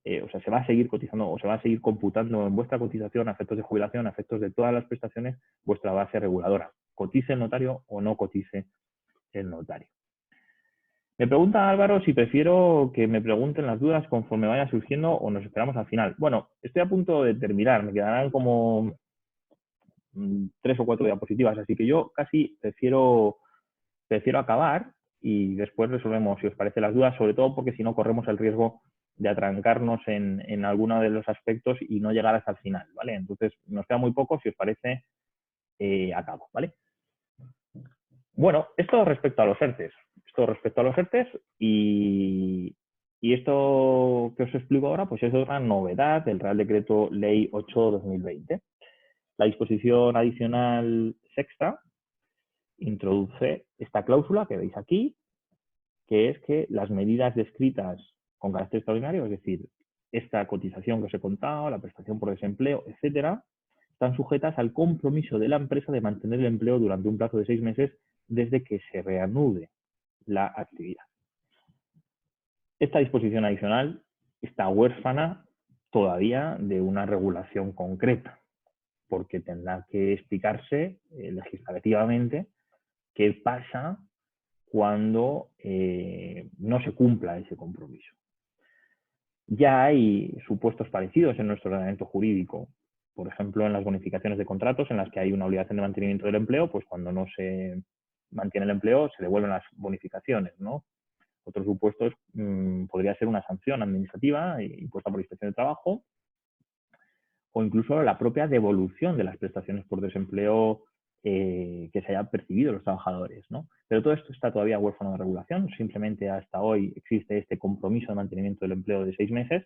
A: se va a seguir cotizando o se va a seguir computando en vuestra cotización a efectos de jubilación, a efectos de todas las prestaciones, vuestra base reguladora. Cotice el notario o no cotice el notario. Me pregunta Álvaro si prefiero que me pregunten las dudas conforme vaya surgiendo o nos esperamos al final. Bueno, estoy a punto de terminar, me quedarán como 3 o 4 diapositivas, así que yo casi prefiero acabar y después resolvemos, si os parece, las dudas, sobre todo porque si no corremos el riesgo de atrancarnos en alguno de los aspectos y no llegar hasta el final, ¿vale? Entonces, nos queda muy poco, si os parece, acabo, ¿vale? Bueno, esto respecto a los ERTEs. Y Y esto que os explico ahora, pues es otra novedad del Real Decreto Ley 8/2020. La disposición adicional sexta introduce esta cláusula que veis aquí, que es que las medidas descritas con carácter extraordinario, es decir, esta cotización que os he contado, la prestación por desempleo, etcétera, están sujetas al compromiso de la empresa de mantener el empleo durante un plazo de 6 meses desde que se reanude la actividad. Esta disposición adicional está huérfana todavía de una regulación concreta, porque tendrá que explicarse legislativamente qué pasa cuando no se cumpla ese compromiso. Ya hay supuestos parecidos en nuestro ordenamiento jurídico, por ejemplo, en las bonificaciones de contratos en las que hay una obligación de mantenimiento del empleo, pues cuando no se mantiene el empleo se devuelven las bonificaciones, ¿no? Otros supuestos podría ser una sanción administrativa impuesta por la Inspección de Trabajo o incluso la propia devolución de las prestaciones por desempleo que se haya percibido los trabajadores, ¿no? Pero todo esto está todavía huérfano de regulación, simplemente hasta hoy existe este compromiso de mantenimiento del empleo de 6 meses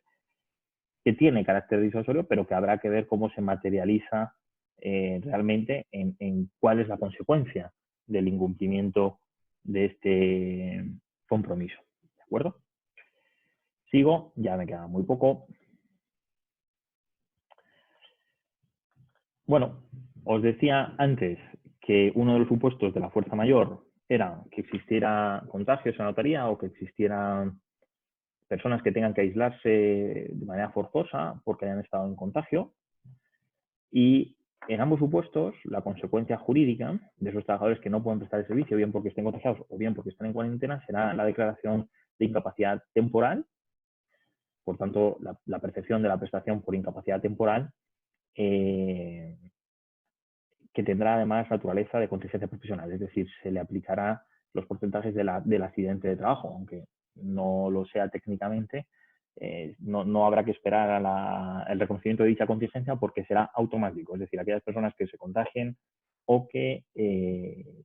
A: que tiene carácter disuasorio, pero que habrá que ver cómo se materializa realmente en cuál es la consecuencia del incumplimiento de este compromiso. ¿De acuerdo? Sigo, ya me queda muy poco. Bueno, os decía antes que uno de los supuestos de la fuerza mayor era que existiera contagios en la notaría o que existieran personas que tengan que aislarse de manera forzosa porque hayan estado en contagio. Y en ambos supuestos, la consecuencia jurídica de esos trabajadores que no pueden prestar el servicio, bien porque estén contagiados o bien porque están en cuarentena, será la declaración de incapacidad temporal. Por tanto, la percepción de la prestación por incapacidad temporal, que tendrá además naturaleza de contingencia profesional, es decir, se le aplicará los porcentajes del accidente de trabajo, aunque no lo sea técnicamente, no habrá que esperar el reconocimiento de dicha contingencia porque será automático, es decir, aquellas personas que se contagien o que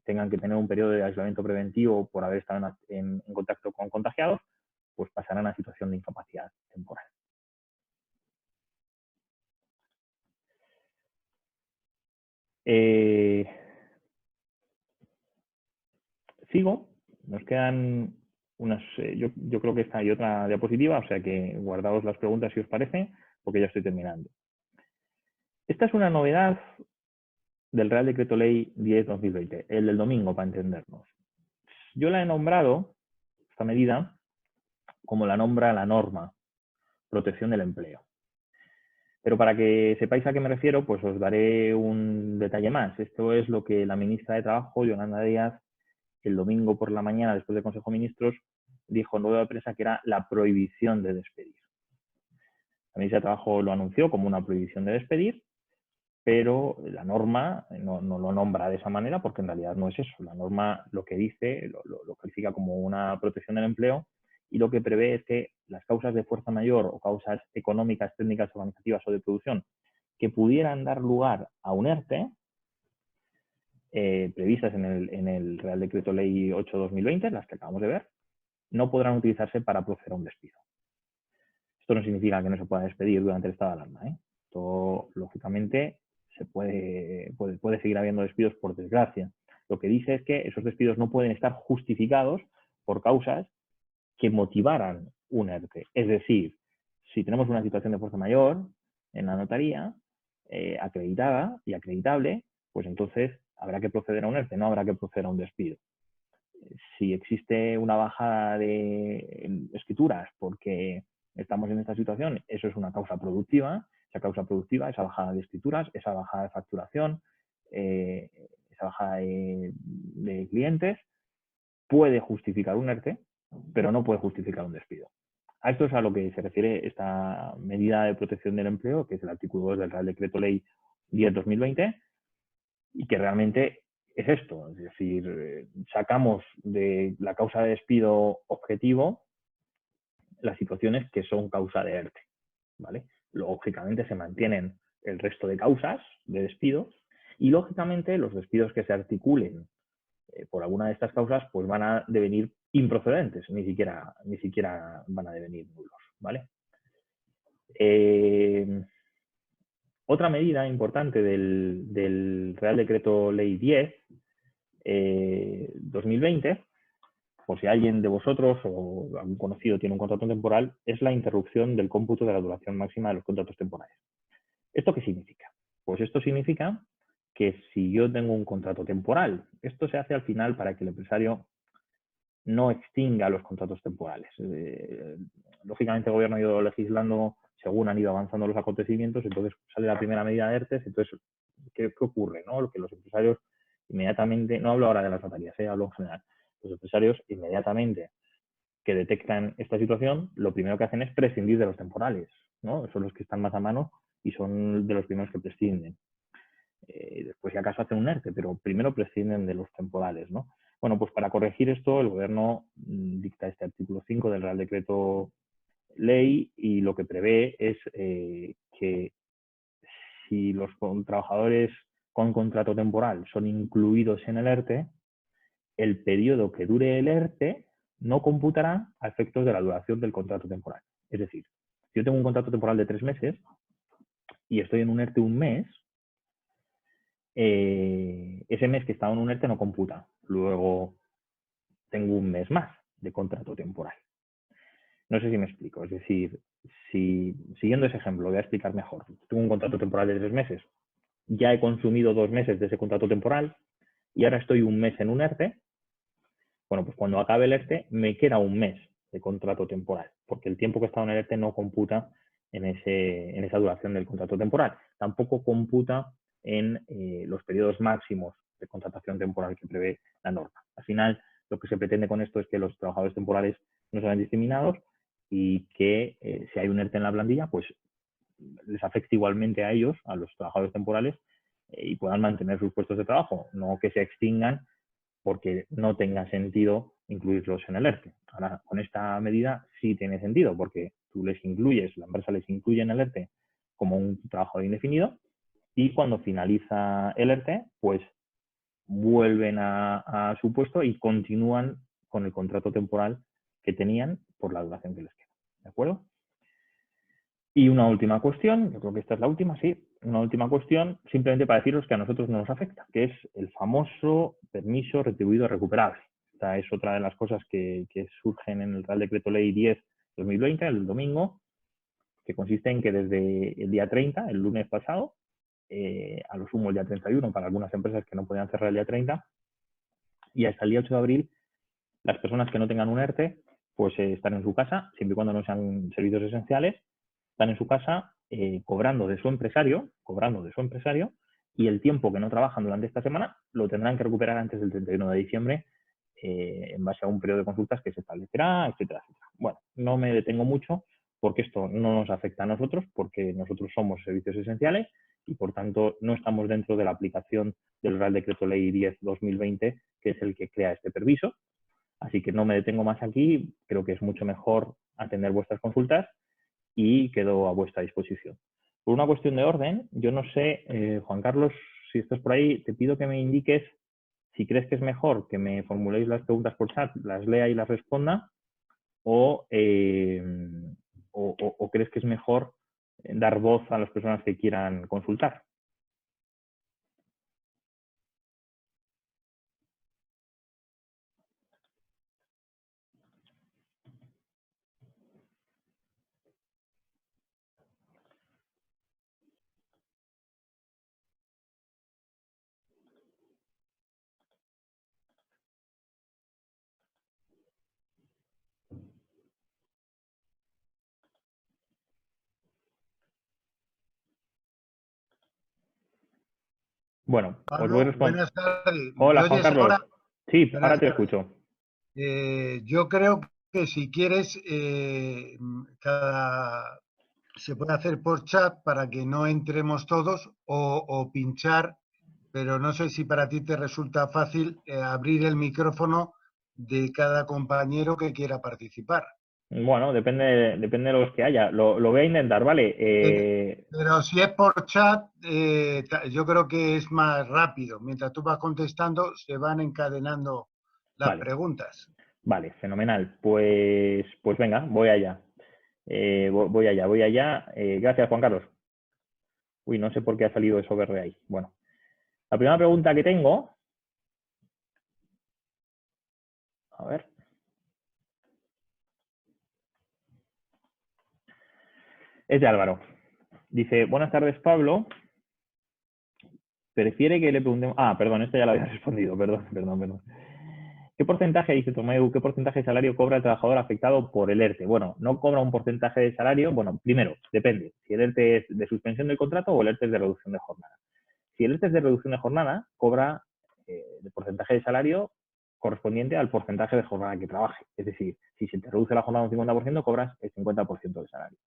A: tengan que tener un periodo de aislamiento preventivo por haber estado en contacto con contagiados, pues pasarán a situación de incapacidad temporal. Sigo, nos quedan unas, yo creo que hay otra diapositiva, o sea que guardaos las preguntas si os parece, porque ya estoy terminando. Esta es una novedad del Real Decreto Ley 10/2020, el del domingo, para entendernos. Yo la he nombrado, esta medida, como la nombra la norma, protección del empleo. Pero para que sepáis a qué me refiero, pues os daré un detalle más. Esto es lo que la ministra de Trabajo, Yolanda Díaz, el domingo por la mañana, después del Consejo de Ministros, dijo en rueda de prensa que era la prohibición de despedir. La ministra de Trabajo lo anunció como una prohibición de despedir, pero la norma no lo nombra de esa manera porque en realidad no es eso. La norma lo que dice, lo califica como una protección del empleo y lo que prevé es que las causas de fuerza mayor o causas económicas, técnicas, organizativas o de producción que pudieran dar lugar a un ERTE, previstas en el Real Decreto Ley 8/2020, las que acabamos de ver, no podrán utilizarse para proceder a un despido. Esto no significa que no se pueda despedir durante el estado de alarma, ¿eh? Esto, lógicamente, se puede seguir habiendo despidos por desgracia. Lo que dice es que esos despidos no pueden estar justificados por causas que motivaran un ERTE. Es decir, si tenemos una situación de fuerza mayor en la notaría, acreditada y acreditable, pues entonces habrá que proceder a un ERTE, no habrá que proceder a un despido. Si existe una bajada de escrituras porque estamos en esta situación, eso es una causa productiva. Esa causa productiva, esa bajada de escrituras, esa bajada de facturación, esa bajada de clientes, puede justificar un ERTE, pero no puede justificar un despido. A esto es a lo que se refiere esta medida de protección del empleo, que es el artículo 2 del Real Decreto Ley 10/2020, y que realmente es esto, es decir, sacamos de la causa de despido objetivo las situaciones que son causa de ERTE, ¿vale? Lógicamente se mantienen el resto de causas de despido y lógicamente los despidos que se articulen por alguna de estas causas pues van a devenir improcedentes, ni siquiera van a devenir nulos, ¿vale? Otra medida importante del Real Decreto Ley 10, 2020, por si alguien de vosotros o algún conocido tiene un contrato temporal, es la interrupción del cómputo de la duración máxima de los contratos temporales. ¿Esto qué significa? Pues esto significa que si yo tengo un contrato temporal, esto se hace al final para que el empresario no extinga los contratos temporales. Lógicamente el gobierno ha ido legislando según han ido avanzando los acontecimientos, entonces sale la primera medida de ERTE, entonces, ¿qué ocurre? ¿No? Que los empresarios inmediatamente, no hablo ahora de las notarías, hablo en general, los empresarios inmediatamente que detectan esta situación, lo primero que hacen es prescindir de los temporales, ¿no? Son los que están más a mano y son de los primeros que prescinden. Después, si acaso, hacen un ERTE, pero primero prescinden de los temporales, ¿no? Bueno, pues para corregir esto, el gobierno dicta este artículo 5 del Real Decreto Ley y lo que prevé es que si los trabajadores con contrato temporal son incluidos en el ERTE, el periodo que dure el ERTE no computará a efectos de la duración del contrato temporal. Es decir, si yo tengo un contrato temporal de 3 meses y estoy en un ERTE un mes, ese mes que estaba en un ERTE no computa. Luego tengo un mes más de contrato temporal. No sé si me explico. Es decir, si siguiendo ese ejemplo, voy a explicar mejor. Tengo un contrato temporal de 3 meses. Ya he consumido 2 meses de ese contrato temporal y ahora estoy un mes en un ERTE. Bueno, pues cuando acabe el ERTE me queda un mes de contrato temporal, porque el tiempo que he estado en el ERTE no computa en esa duración del contrato temporal. Tampoco computa en los periodos máximos de contratación temporal que prevé la norma. Al final, lo que se pretende con esto es que los trabajadores temporales no sean discriminados y que si hay un ERTE en la plantilla, pues les afecte igualmente a ellos, a los trabajadores temporales, y puedan mantener sus puestos de trabajo, no que se extingan porque no tenga sentido incluirlos en el ERTE. Ahora, con esta medida sí tiene sentido, porque tú les incluyes, la empresa les incluye en el ERTE como un trabajador indefinido y cuando finaliza el ERTE, pues vuelven a su puesto y continúan con el contrato temporal que tenían por la duración que les queda. ¿De acuerdo? Y una última cuestión, yo creo que esta es la última, sí, una última cuestión, simplemente para deciros que a nosotros no nos afecta, que es el famoso permiso retribuido recuperable. Esta es otra de las cosas que surgen en el Real Decreto Ley 10/2020, el domingo, que consiste en que desde el día 30, el lunes pasado, a lo sumo el día 31, para algunas empresas que no podían cerrar el día 30, y hasta el día 8 de abril, las personas que no tengan un ERTE, pues están en su casa, siempre y cuando no sean servicios esenciales, están en su casa cobrando de su empresario, y el tiempo que no trabajan durante esta semana lo tendrán que recuperar antes del 31 de diciembre en base a un periodo de consultas que se establecerá, etcétera, etcétera. Bueno, no me detengo mucho porque esto no nos afecta a nosotros, porque nosotros somos servicios esenciales y por tanto no estamos dentro de la aplicación del Real Decreto Ley 10/2020, que es el que crea este permiso. Así que no me detengo más aquí, creo que es mucho mejor atender vuestras consultas y quedo a vuestra disposición. Por una cuestión de orden, yo no sé, Juan Carlos, si estás por ahí, te pido que me indiques si crees que es mejor que me formuléis las preguntas por chat, las lea y las responda, o crees que es mejor dar voz a las personas que quieran consultar. Bueno, os voy a
C: Pablo,
A: responder.
C: buenas tardes. ¿Me
A: Hola, Juan
C: oyes
A: Carlos.
C: ahora?
A: Sí, ahora
C: Buenas
A: te
C: tardes.
A: escucho.
C: Yo creo que si quieres, se puede hacer por chat para que no entremos todos o pinchar, pero no sé si para ti te resulta fácil abrir el micrófono de cada compañero que quiera participar.
A: Bueno, depende de los que haya. Lo voy a intentar, ¿vale?
C: Pero si es por chat, yo creo que es más rápido. Mientras tú vas contestando, se van encadenando las
A: Vale.
C: preguntas.
A: Vale, fenomenal. Pues venga, voy allá. Voy allá. Gracias, Juan Carlos. Uy, no sé por qué ha salido eso verde ahí. Bueno, la primera pregunta que tengo, a ver. Es de Álvaro. Dice, buenas tardes, Pablo. Prefiere que le preguntemos... Ah, perdón, esto ya lo había respondido. Perdón. ¿Qué porcentaje, dice Tomeu, qué porcentaje de salario cobra el trabajador afectado por el ERTE? Bueno, no cobra un porcentaje de salario. Bueno, primero, depende. Si el ERTE es de suspensión del contrato o el ERTE es de reducción de jornada. Si el ERTE es de reducción de jornada, cobra el porcentaje de salario correspondiente al porcentaje de jornada que trabaje. Es decir, si se te reduce la jornada un 50%, cobras el 50% del salario.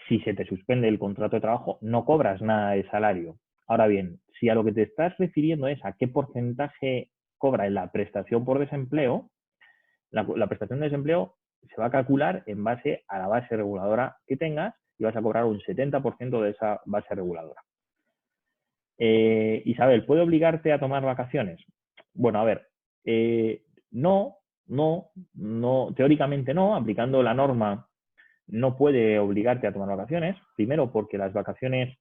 A: Si se te suspende el contrato de trabajo, no cobras nada de salario. Ahora bien, si a lo que te estás refiriendo es a qué porcentaje cobra en la prestación por desempleo, la prestación de desempleo se va a calcular en base a la base reguladora que tengas y vas a cobrar un 70% de esa base reguladora. Isabel, ¿puede obligarte a tomar vacaciones? Bueno, a ver, no, teóricamente no, aplicando la norma no puede obligarte a tomar vacaciones, primero porque las vacaciones,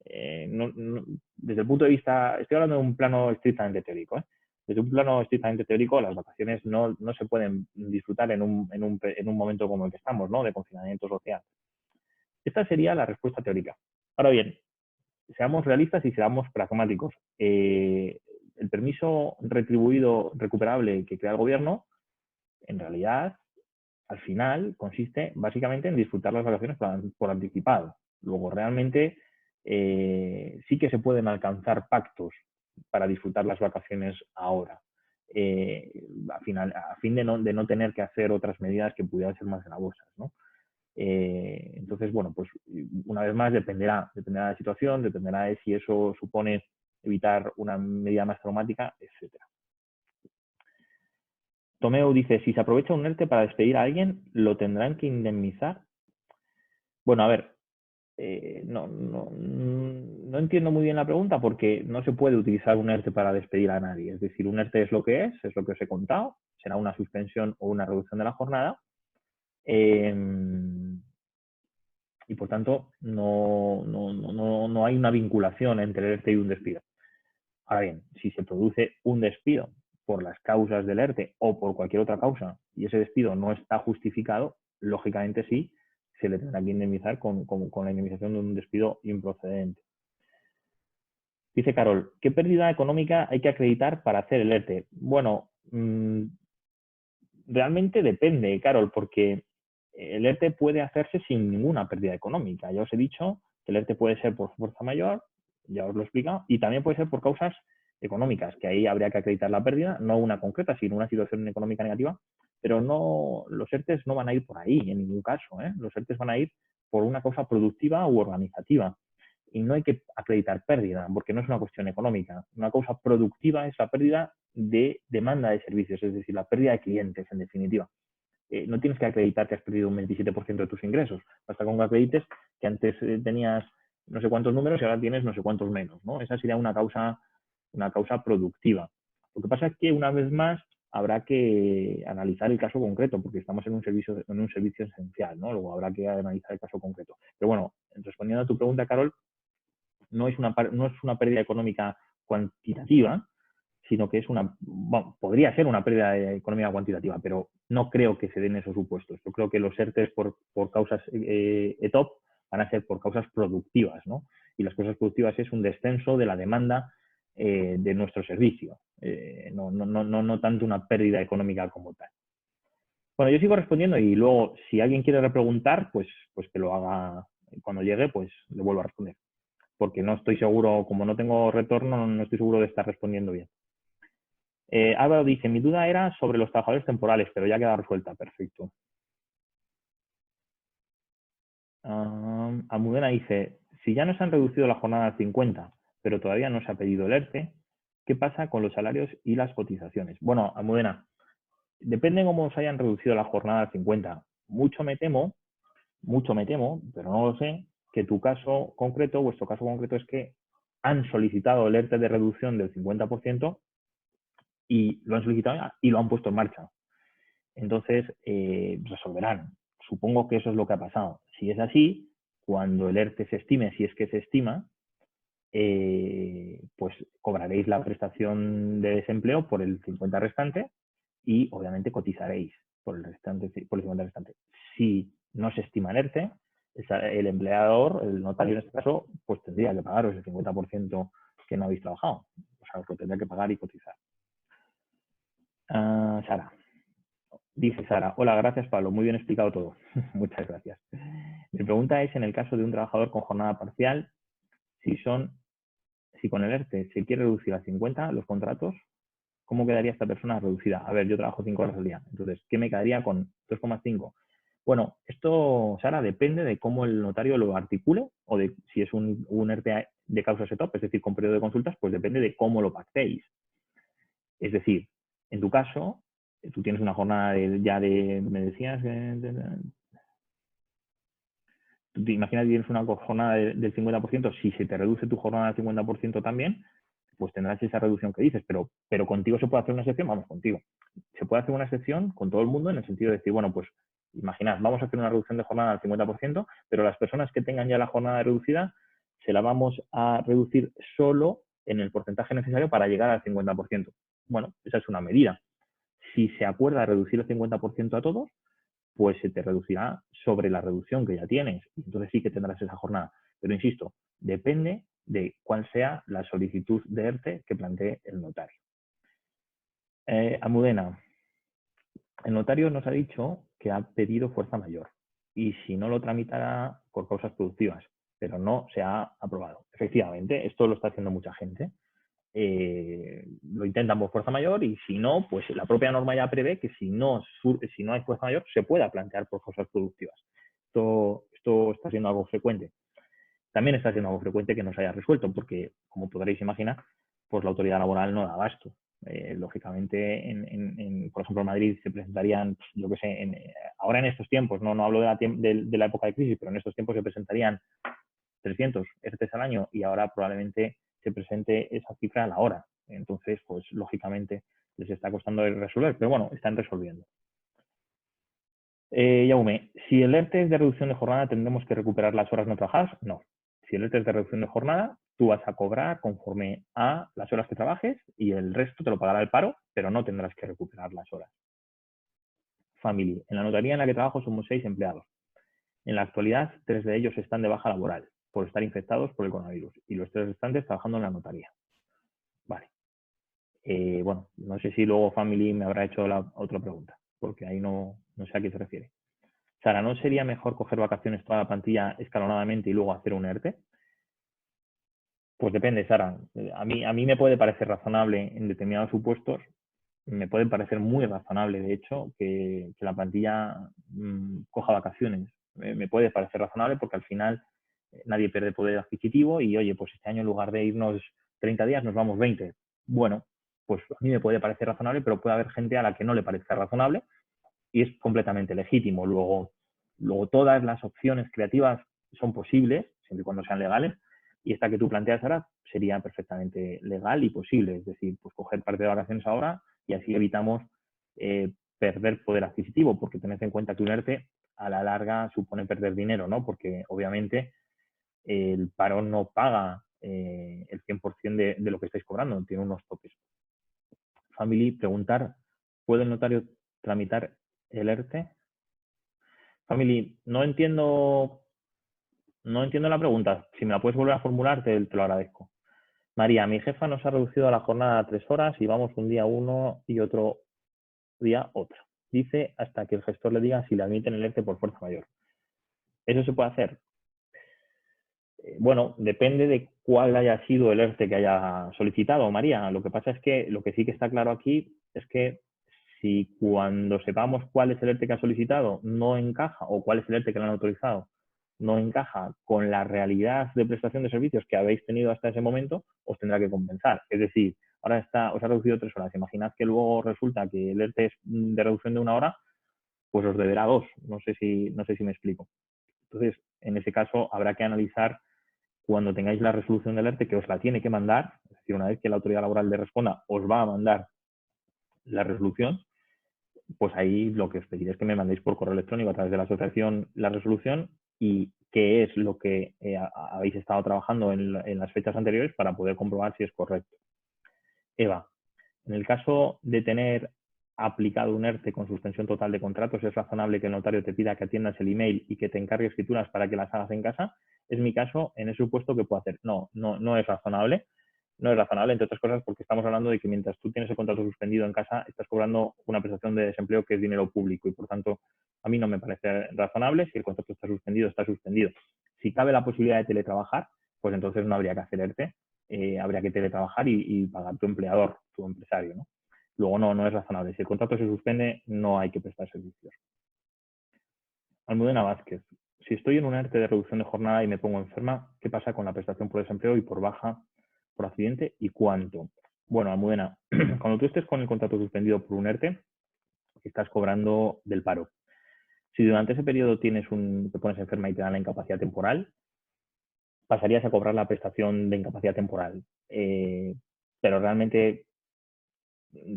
A: desde el punto de vista, estoy hablando de un plano estrictamente teórico, desde un plano estrictamente teórico las vacaciones no se pueden disfrutar en un momento como el que estamos, ¿no? De confinamiento social. Esta sería la respuesta teórica. Ahora bien, seamos realistas y seamos pragmáticos. El permiso retribuido recuperable que crea el gobierno, en realidad, al final, consiste básicamente en disfrutar las vacaciones por anticipado. Luego, realmente, sí que se pueden alcanzar pactos para disfrutar las vacaciones ahora. A fin de no tener que hacer otras medidas que pudieran ser más gravosas, ¿no? Entonces, bueno, pues una vez más dependerá de la situación, dependerá de si eso supone evitar una medida más traumática, etcétera. Tomeu dice, si se aprovecha un ERTE para despedir a alguien, ¿lo tendrán que indemnizar? Bueno, a ver, no entiendo muy bien la pregunta porque no se puede utilizar un ERTE para despedir a nadie. Es decir, un ERTE es lo que es lo que os he contado, será una suspensión o una reducción de la jornada. Y por tanto no hay una vinculación entre el ERTE y un despido. Ahora bien, si se produce un despido por las causas del ERTE o por cualquier otra causa y ese despido no está justificado, lógicamente sí se le tendrá que indemnizar con la indemnización de un despido improcedente. Dice Carol, ¿qué pérdida económica hay que acreditar para hacer el ERTE? Bueno, realmente depende, Carol, porque el ERTE puede hacerse sin ninguna pérdida económica. Ya os he dicho que el ERTE puede ser por fuerza mayor, ya os lo he explicado, y también puede ser por causas económicas, que ahí habría que acreditar la pérdida, no una concreta, sino una situación económica negativa, pero no, los ERTEs no van a ir por ahí en ningún caso, ¿eh? Los ERTEs van a ir por una causa productiva u organizativa. Y no hay que acreditar pérdida, porque no es una cuestión económica. Una causa productiva es la pérdida de demanda de servicios, es decir, la pérdida de clientes, en definitiva. No tienes que acreditar que has perdido un 27% de tus ingresos. Basta con que acredites que antes tenías no sé cuántos números y ahora tienes no sé cuántos menos, ¿no? Esa sería una causa productiva. Lo que pasa es que, una vez más, habrá que analizar el caso concreto, porque estamos en un servicio esencial, ¿no? Luego habrá que analizar el caso concreto. Pero bueno, respondiendo a tu pregunta, Carol, no es una pérdida económica cuantitativa, sino que es podría ser una pérdida económica cuantitativa, pero no creo que se den esos supuestos. Yo creo que los ERTEs por causas ETOP van a ser por causas productivas, ¿no? Y las causas productivas es un descenso de la demanda de nuestro servicio, no tanto una pérdida económica como tal. Bueno, yo sigo respondiendo y luego, si alguien quiere repreguntar, pues que lo haga cuando llegue, pues le vuelvo a responder. Porque no estoy seguro, como no tengo retorno, no estoy seguro de estar respondiendo bien. Álvaro dice, mi duda era sobre los trabajadores temporales, pero ya queda resuelta. Perfecto. Almudena dice, si ya nos han reducido la jornada al 50, pero todavía no se ha pedido el ERTE, ¿qué pasa con los salarios y las cotizaciones? Bueno, Almudena, depende de cómo os hayan reducido la jornada al 50. Mucho me temo, pero no lo sé, que tu caso concreto, vuestro caso concreto es que han solicitado el ERTE de reducción del 50% y lo han solicitado y lo han puesto en marcha. Entonces, resolverán. Supongo que eso es lo que ha pasado. Si es así, cuando el ERTE se estime, si es que se estima, pues cobraréis la prestación de desempleo por el 50 restante y obviamente cotizaréis por el 50 restante. Si no se estima el ERTE, el empleador, el notario en este caso, pues tendría que pagaros el 50% que no habéis trabajado. O sea, os lo tendría que pagar y cotizar. Sara. Dice Sara, hola, gracias Pablo, muy bien explicado todo. Muchas gracias. Mi pregunta es, en el caso de un trabajador con jornada parcial, si con el ERTE se quiere reducir a 50 los contratos, ¿cómo quedaría esta persona reducida? A ver, yo trabajo 5 horas al día, entonces, ¿qué me quedaría con 2,5? Bueno, esto, Sara, depende de cómo el notario lo articule o de si es un ERTE de causa setup, es decir, con periodo de consultas, pues depende de cómo lo pactéis. Es decir, en tu caso, tú tienes una jornada me decías, tú te imaginas que tienes una jornada del 50%, si se te reduce tu jornada al 50% también, pues tendrás esa reducción que dices, pero contigo se puede hacer una excepción, vamos, contigo. Se puede hacer una excepción con todo el mundo en el sentido de decir, bueno, pues imaginad, vamos a hacer una reducción de jornada al 50%, pero las personas que tengan ya la jornada reducida, se la vamos a reducir solo en el porcentaje necesario para llegar al 50%. Bueno, esa es una medida. Si se acuerda reducir el 50% a todos, pues se te reducirá sobre la reducción que ya tienes. Entonces sí que tendrás esa jornada. Pero insisto, depende de cuál sea la solicitud de ERTE que plantee el notario. Almudena, el notario nos ha dicho que ha pedido fuerza mayor y si no lo tramitará por causas productivas, pero no se ha aprobado. Efectivamente, esto lo está haciendo mucha gente. Lo intentan por fuerza mayor y si no, pues la propia norma ya prevé que si no hay fuerza mayor se pueda plantear por causas productivas. Esto está siendo algo frecuente. También está siendo algo frecuente que no se haya resuelto porque, como podréis imaginar, pues la autoridad laboral no da abasto. Lógicamente, por ejemplo, en Madrid se presentarían, yo qué sé, ahora en estos tiempos, no hablo de la época de crisis, pero en estos tiempos se presentarían 300 ERTEs al año y ahora probablemente se presente esa cifra a la hora. Entonces, pues lógicamente les está costando resolver, pero bueno, están resolviendo. Jaume, si el ERTE es de reducción de jornada, ¿tendremos que recuperar las horas no trabajadas? No. Si el ERTE es de reducción de jornada, tú vas a cobrar conforme a las horas que trabajes y el resto te lo pagará el paro, pero no tendrás que recuperar las horas. Family. En la notaría en la que trabajo somos 6 empleados. En la actualidad, 3 de ellos están de baja laboral por estar infectados por el coronavirus y los 3 restantes trabajando en la notaría. Vale. Bueno, no sé si luego Family me habrá hecho la otra pregunta, porque ahí no sé a qué se refiere. Sara, ¿no sería mejor coger vacaciones toda la plantilla escalonadamente y luego hacer un ERTE? Pues depende, Sara. A mí me puede parecer razonable en determinados supuestos, me puede parecer muy razonable, de hecho, que la plantilla coja vacaciones. Me puede parecer razonable porque al final nadie pierde poder adquisitivo y, oye, pues este año en lugar de irnos 30 días nos vamos 20. Bueno, pues a mí me puede parecer razonable, pero puede haber gente a la que no le parezca razonable y es completamente legítimo. Luego todas las opciones creativas son posibles, siempre y cuando sean legales, y esta que tú planteas ahora sería perfectamente legal y posible. Es decir, pues coger parte de vacaciones ahora y así evitamos perder poder adquisitivo, porque tened en cuenta que un ERTE a la larga supone perder dinero, ¿no? Porque obviamente el paro no paga el 100% de lo que estáis cobrando, tiene unos topes. Family, preguntar, ¿puede el notario tramitar el ERTE? Family, no entiendo la pregunta. Si me la puedes volver a formular, te lo agradezco. María, mi jefa nos ha reducido la jornada a 3 horas y vamos un día uno y otro día otro. Dice hasta que el gestor le diga si le admiten el ERTE por fuerza mayor. ¿Eso se puede hacer? Bueno, depende de cuál haya sido el ERTE que haya solicitado, María. Lo que pasa es que lo que sí que está claro aquí es que si cuando sepamos cuál es el ERTE que ha solicitado no encaja o cuál es el ERTE que le han autorizado no encaja con la realidad de prestación de servicios que habéis tenido hasta ese momento, os tendrá que compensar. Es decir, ahora os ha reducido 3 horas. Imaginad que luego resulta que el ERTE es de reducción de 1 hora, pues os deberá 2. No sé si me explico. Entonces, en ese caso, habrá que analizar cuando tengáis la resolución del ERTE, que os la tiene que mandar, es decir, una vez que la autoridad laboral le responda, os va a mandar la resolución. pues ahí lo que os pediré es que me mandéis por correo electrónico a través de la asociación la resolución y qué es lo que habéis estado trabajando en las fechas anteriores para poder comprobar si es correcto. Eva, en el caso de tener aplicado un ERTE con suspensión total de contratos, ¿es razonable que el notario te pida que atiendas el email y que te encargue escrituras para que las hagas en casa? Es mi caso, en ese supuesto, ¿qué puedo hacer? No es razonable. No es razonable, entre otras cosas, porque estamos hablando de que mientras tú tienes el contrato suspendido en casa, estás cobrando una prestación de desempleo que es dinero público y, por tanto, a mí no me parece razonable. Si el contrato está suspendido, está suspendido. Si cabe la posibilidad de teletrabajar, pues entonces no habría que hacer ERTE, habría que teletrabajar y pagar tu empleador, tu empresario, ¿no? Luego no es razonable. Si el contrato se suspende, no hay que prestar servicios. Almudena Vázquez. Si estoy en un ERTE de reducción de jornada y me pongo enferma, ¿qué pasa con la prestación por desempleo y por baja por accidente y cuánto? Bueno, Almudena, cuando tú estés con el contrato suspendido por un ERTE, estás cobrando del paro. Si durante ese periodo te pones enferma y te dan la incapacidad temporal, pasarías a cobrar la prestación de incapacidad temporal. Pero realmente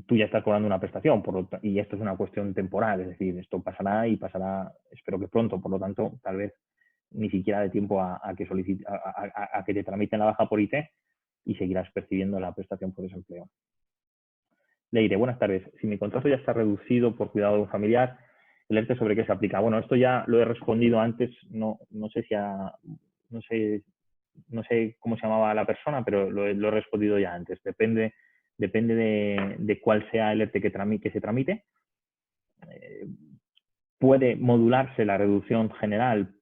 A: tú ya estás cobrando una prestación y esto es una cuestión temporal, es decir, esto pasará y pasará, espero que pronto, por lo tanto, tal vez ni siquiera de tiempo a que te tramiten la baja por IT y seguirás percibiendo la prestación por desempleo. Leire, buenas tardes. Si mi contrato ya está reducido por cuidado de un familiar, ¿el ERTE sobre qué se aplica? Bueno, esto ya lo he respondido antes, no sé cómo se llamaba la persona, pero lo he respondido ya antes. Depende de cuál sea el ERTE que se tramite. Puede modularse la reducción general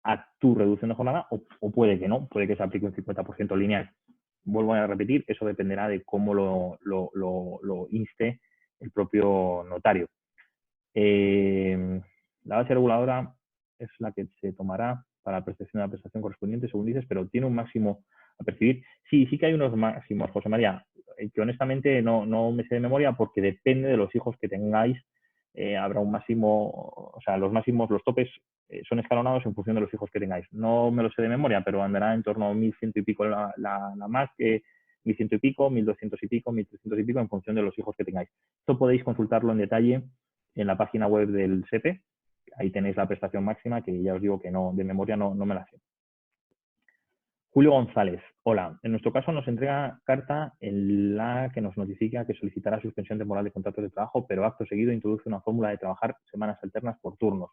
A: a tu reducción de jornada o puede que no, puede que se aplique un 50% lineal. Vuelvo a repetir, eso dependerá de cómo lo inste el propio notario. La base reguladora es la que se tomará para la percepción de la prestación correspondiente, según dices, pero tiene un máximo a percibir. Sí que hay unos máximos, José María, que honestamente no me sé de memoria porque depende de los hijos que tengáis. Habrá un máximo, o sea, los máximos, los topes son escalonados en función de los hijos que tengáis. No me lo sé de memoria, pero andará en torno a 1.100 y pico la más, 1.100 y pico, 1.200 y pico, 1.300 y pico, en función de los hijos que tengáis. Esto podéis consultarlo en detalle en la página web del SEPE. Ahí tenéis la prestación máxima, que ya os digo que no, de memoria no me la sé. Julio González, hola. En nuestro caso nos entrega carta en la que nos notifica que solicitará suspensión temporal de contratos de trabajo, pero acto seguido introduce una fórmula de trabajar semanas alternas por turnos.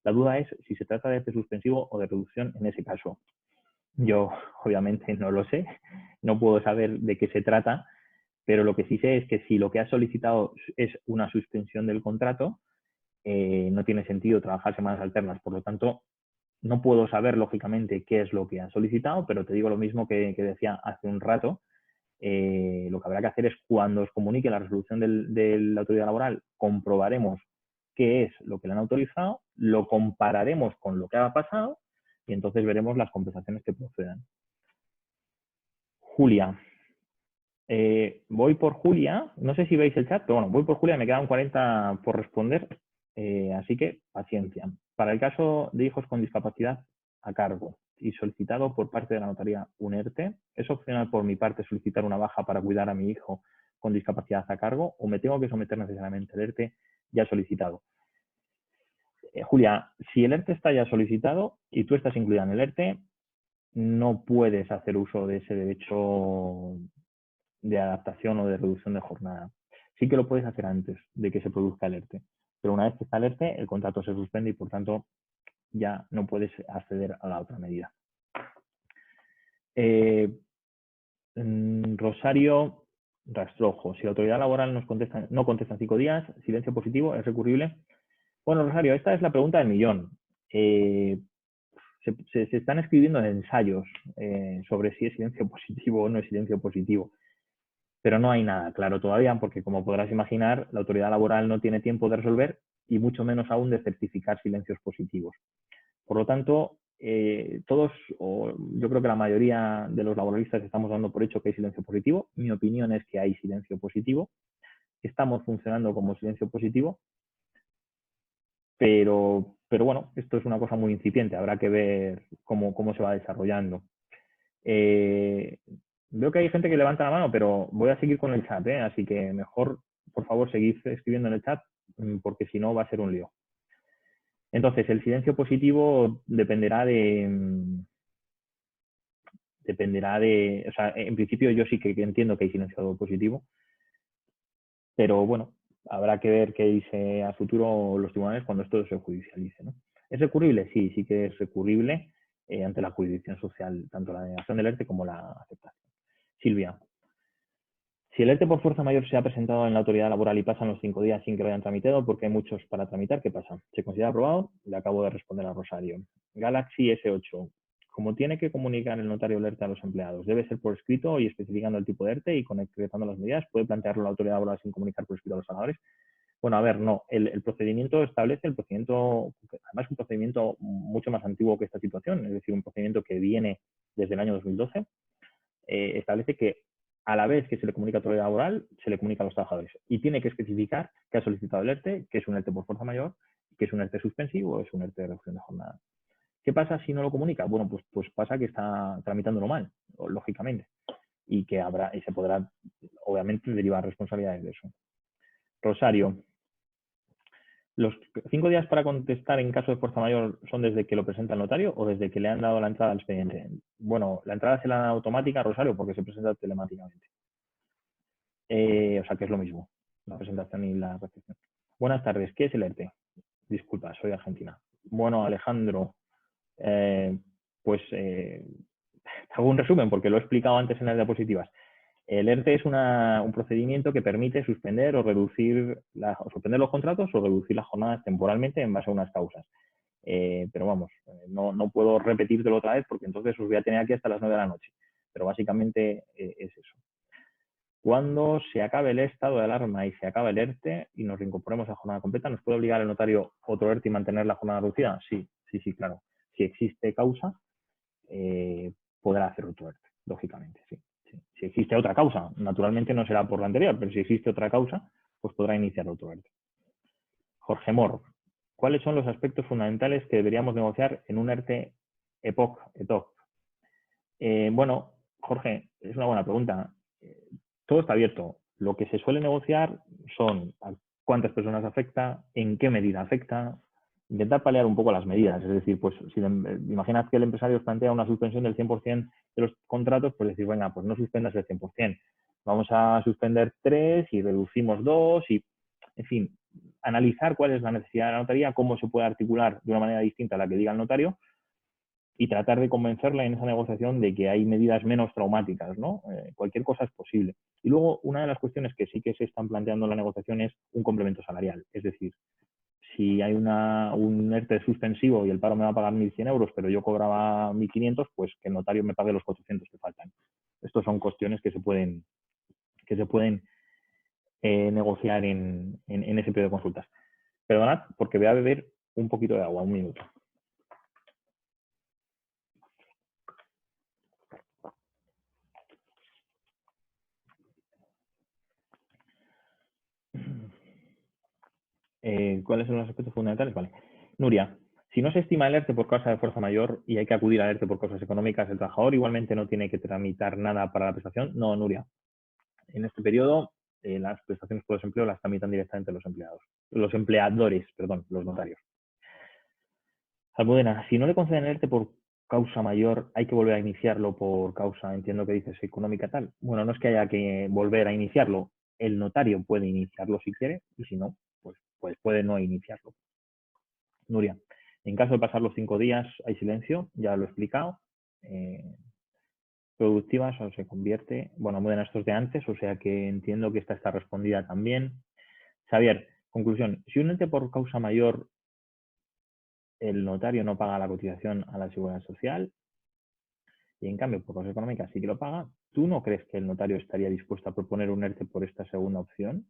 A: La duda es si se trata de suspensivo o de reducción en ese caso. Yo obviamente no lo sé, no puedo saber de qué se trata, pero lo que sí sé es que si lo que has solicitado es una suspensión del contrato, no tiene sentido trabajar semanas alternas. Por lo tanto, no puedo saber, lógicamente, qué es lo que han solicitado, pero te digo lo mismo que decía hace un rato. Lo que habrá que hacer es, cuando os comunique la resolución de la autoridad laboral, comprobaremos qué es lo que le han autorizado, lo compararemos con lo que ha pasado y entonces veremos las compensaciones que procedan. Julia. Voy por Julia, no sé si veis el chat, pero bueno, voy por Julia, me quedan 40 por responder, así que paciencia. Para el caso de hijos con discapacidad a cargo y solicitado por parte de la notaría un ERTE, ¿es opcional por mi parte solicitar una baja para cuidar a mi hijo con discapacidad a cargo o me tengo que someter necesariamente al ERTE ya solicitado? Julia, si el ERTE está ya solicitado y tú estás incluida en el ERTE, no puedes hacer uso de ese derecho de adaptación o de reducción de jornada. Sí que lo puedes hacer antes de que se produzca el ERTE, pero una vez que está el ERTE, el contrato se suspende y, por tanto, ya no puedes acceder a la otra medida. Rosario Rastrojo, si la autoridad laboral no contesta en 5 días, silencio positivo, ¿es recurrible? Bueno, Rosario, esta es la pregunta del millón. Se están escribiendo ensayos sobre si es silencio positivo o no es silencio positivo. Pero no hay nada claro todavía porque, como podrás imaginar, la autoridad laboral no tiene tiempo de resolver y mucho menos aún de certificar silencios positivos. Por lo tanto, todos, o yo creo que la mayoría de los laboralistas estamos dando por hecho que hay silencio positivo. Mi opinión es que hay silencio positivo. Estamos funcionando como silencio positivo, pero bueno, esto es una cosa muy incipiente. Habrá que ver cómo se va desarrollando. Veo que hay gente que levanta la mano, pero voy a seguir con el chat, así que mejor, por favor, seguid escribiendo en el chat porque si no va a ser un lío. Entonces, el silencio positivo dependerá de, o sea, en principio yo sí que entiendo que hay silencio positivo, pero bueno, habrá que ver qué dice a futuro los tribunales cuando esto se judicialice, ¿no? ¿Es recurrible? Sí, sí que es recurrible ante la jurisdicción social, tanto la denegación del ERTE como la aceptación. Silvia, si el ERTE por fuerza mayor se ha presentado en la autoridad laboral y pasan los 5 días sin que lo hayan tramitado porque hay muchos para tramitar, ¿qué pasa? ¿Se considera aprobado? Le acabo de responder a Rosario. Galaxy S8. Como tiene que comunicar el notario el ERTE a los empleados, debe ser por escrito y especificando el tipo de ERTE y concretando las medidas. ¿Puede plantearlo la autoridad laboral sin comunicar por escrito a los trabajadores? Bueno, a ver, no. El procedimiento establece, el procedimiento, además es un procedimiento mucho más antiguo que esta situación, es decir, un procedimiento que viene desde el año 2012, establece que a la vez que se le comunica a la autoridad laboral, se le comunica a los trabajadores. Y tiene que especificar que ha solicitado el ERTE, que es un ERTE por fuerza mayor, que es un ERTE suspensivo o es un ERTE de reducción de jornada. ¿Qué pasa si no lo comunica? Bueno, pues pasa que está tramitándolo mal, lógicamente, y que habrá, y se podrá, obviamente, derivar responsabilidades de eso. Rosario, ¿los 5 días para contestar en caso de fuerza mayor son desde que lo presenta el notario o desde que le han dado la entrada al expediente? Bueno, la entrada se la dan automática, Rosario, porque se presenta telemáticamente. O sea que es lo mismo, la presentación y la recepción. Buenas tardes, ¿qué es el ERTE? Disculpa, soy argentina. Bueno, Alejandro, pues hago un resumen porque lo he explicado antes en las diapositivas. El ERTE es un procedimiento que permite suspender o reducir suspender los contratos o reducir las jornadas temporalmente en base a unas causas. Pero vamos, no puedo repetírtelo otra vez porque entonces os voy a tener aquí hasta las 9 de la noche. Pero básicamente es eso. Cuando se acabe el estado de alarma y se acabe el ERTE y nos reincorporemos a jornada completa, ¿nos puede obligar el notario otro ERTE y mantener la jornada reducida? Sí, claro. Si existe causa, podrá hacer otro ERTE, lógicamente, sí. Si existe otra causa, naturalmente no será por la anterior, pero si existe otra causa, pues podrá iniciar otro ERTE. Jorge Mor, ¿cuáles son los aspectos fundamentales que deberíamos negociar en un ERTE ETOC? Bueno, Jorge, es una buena pregunta. Todo está abierto. Lo que se suele negociar son a cuántas personas afecta, en qué medida afecta, intentar paliar un poco las medidas. Es decir, pues si imaginas que el empresario os plantea una suspensión del 100% de los contratos, pues decir, venga, pues no suspendas el 100%. Vamos a suspender 3 y reducimos 2 y, en fin, analizar cuál es la necesidad de la notaría, cómo se puede articular de una manera distinta a la que diga el notario y tratar de convencerla en esa negociación de que hay medidas menos traumáticas, ¿no? Cualquier cosa es posible. Y luego, una de las cuestiones que sí que se están planteando en la negociación es un complemento salarial. Es decir, si hay un ERTE suspensivo y el paro me va a pagar 1.100 euros, pero yo cobraba 1.500, pues que el notario me pague los 400 que faltan. Estas son cuestiones que se pueden negociar en ese periodo de consultas. Perdonad, porque voy a beber un poquito de agua, un minuto. ¿Cuáles son los aspectos fundamentales? Vale. Nuria, si no se estima el ERTE por causa de fuerza mayor y hay que acudir al ERTE por causas económicas, ¿el trabajador igualmente no tiene que tramitar nada para la prestación? No, Nuria. En este periodo, las prestaciones por desempleo las tramitan directamente los empleadores, los notarios. Almudena, si no le conceden el ERTE por causa mayor, hay que volver a iniciarlo por causa, entiendo que dices, económica tal. Bueno, no es que haya que volver a iniciarlo. El notario puede iniciarlo si quiere y si no, pues puede no iniciarlo. Nuria, en caso de pasar los 5 días hay silencio, ya lo he explicado. Productivas o se convierte, bueno, muy en estos de antes, o sea que entiendo que esta está respondida también. Xavier, conclusión, si un ente por causa mayor, el notario no paga la cotización a la Seguridad Social y en cambio por causa económica sí que lo paga, ¿tú no crees que el notario estaría dispuesto a proponer un ERTE por esta segunda opción?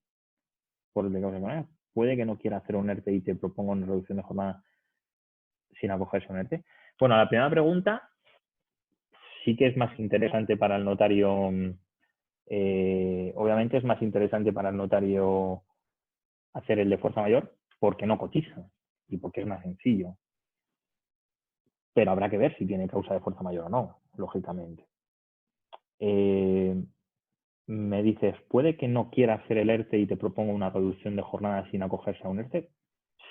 A: Por el de causa económica. Puede que no quiera hacer un ERTE y te proponga una reducción de jornada sin acogerse a un ERTE. Bueno, la primera pregunta sí que es más interesante para el notario, obviamente es más interesante para el notario hacer el de fuerza mayor porque no cotiza y porque es más sencillo. Pero habrá que ver si tiene causa de fuerza mayor o no, lógicamente. me dices, ¿puede que no quiera hacer el ERTE y te propongo una reducción de jornada sin acogerse a un ERTE?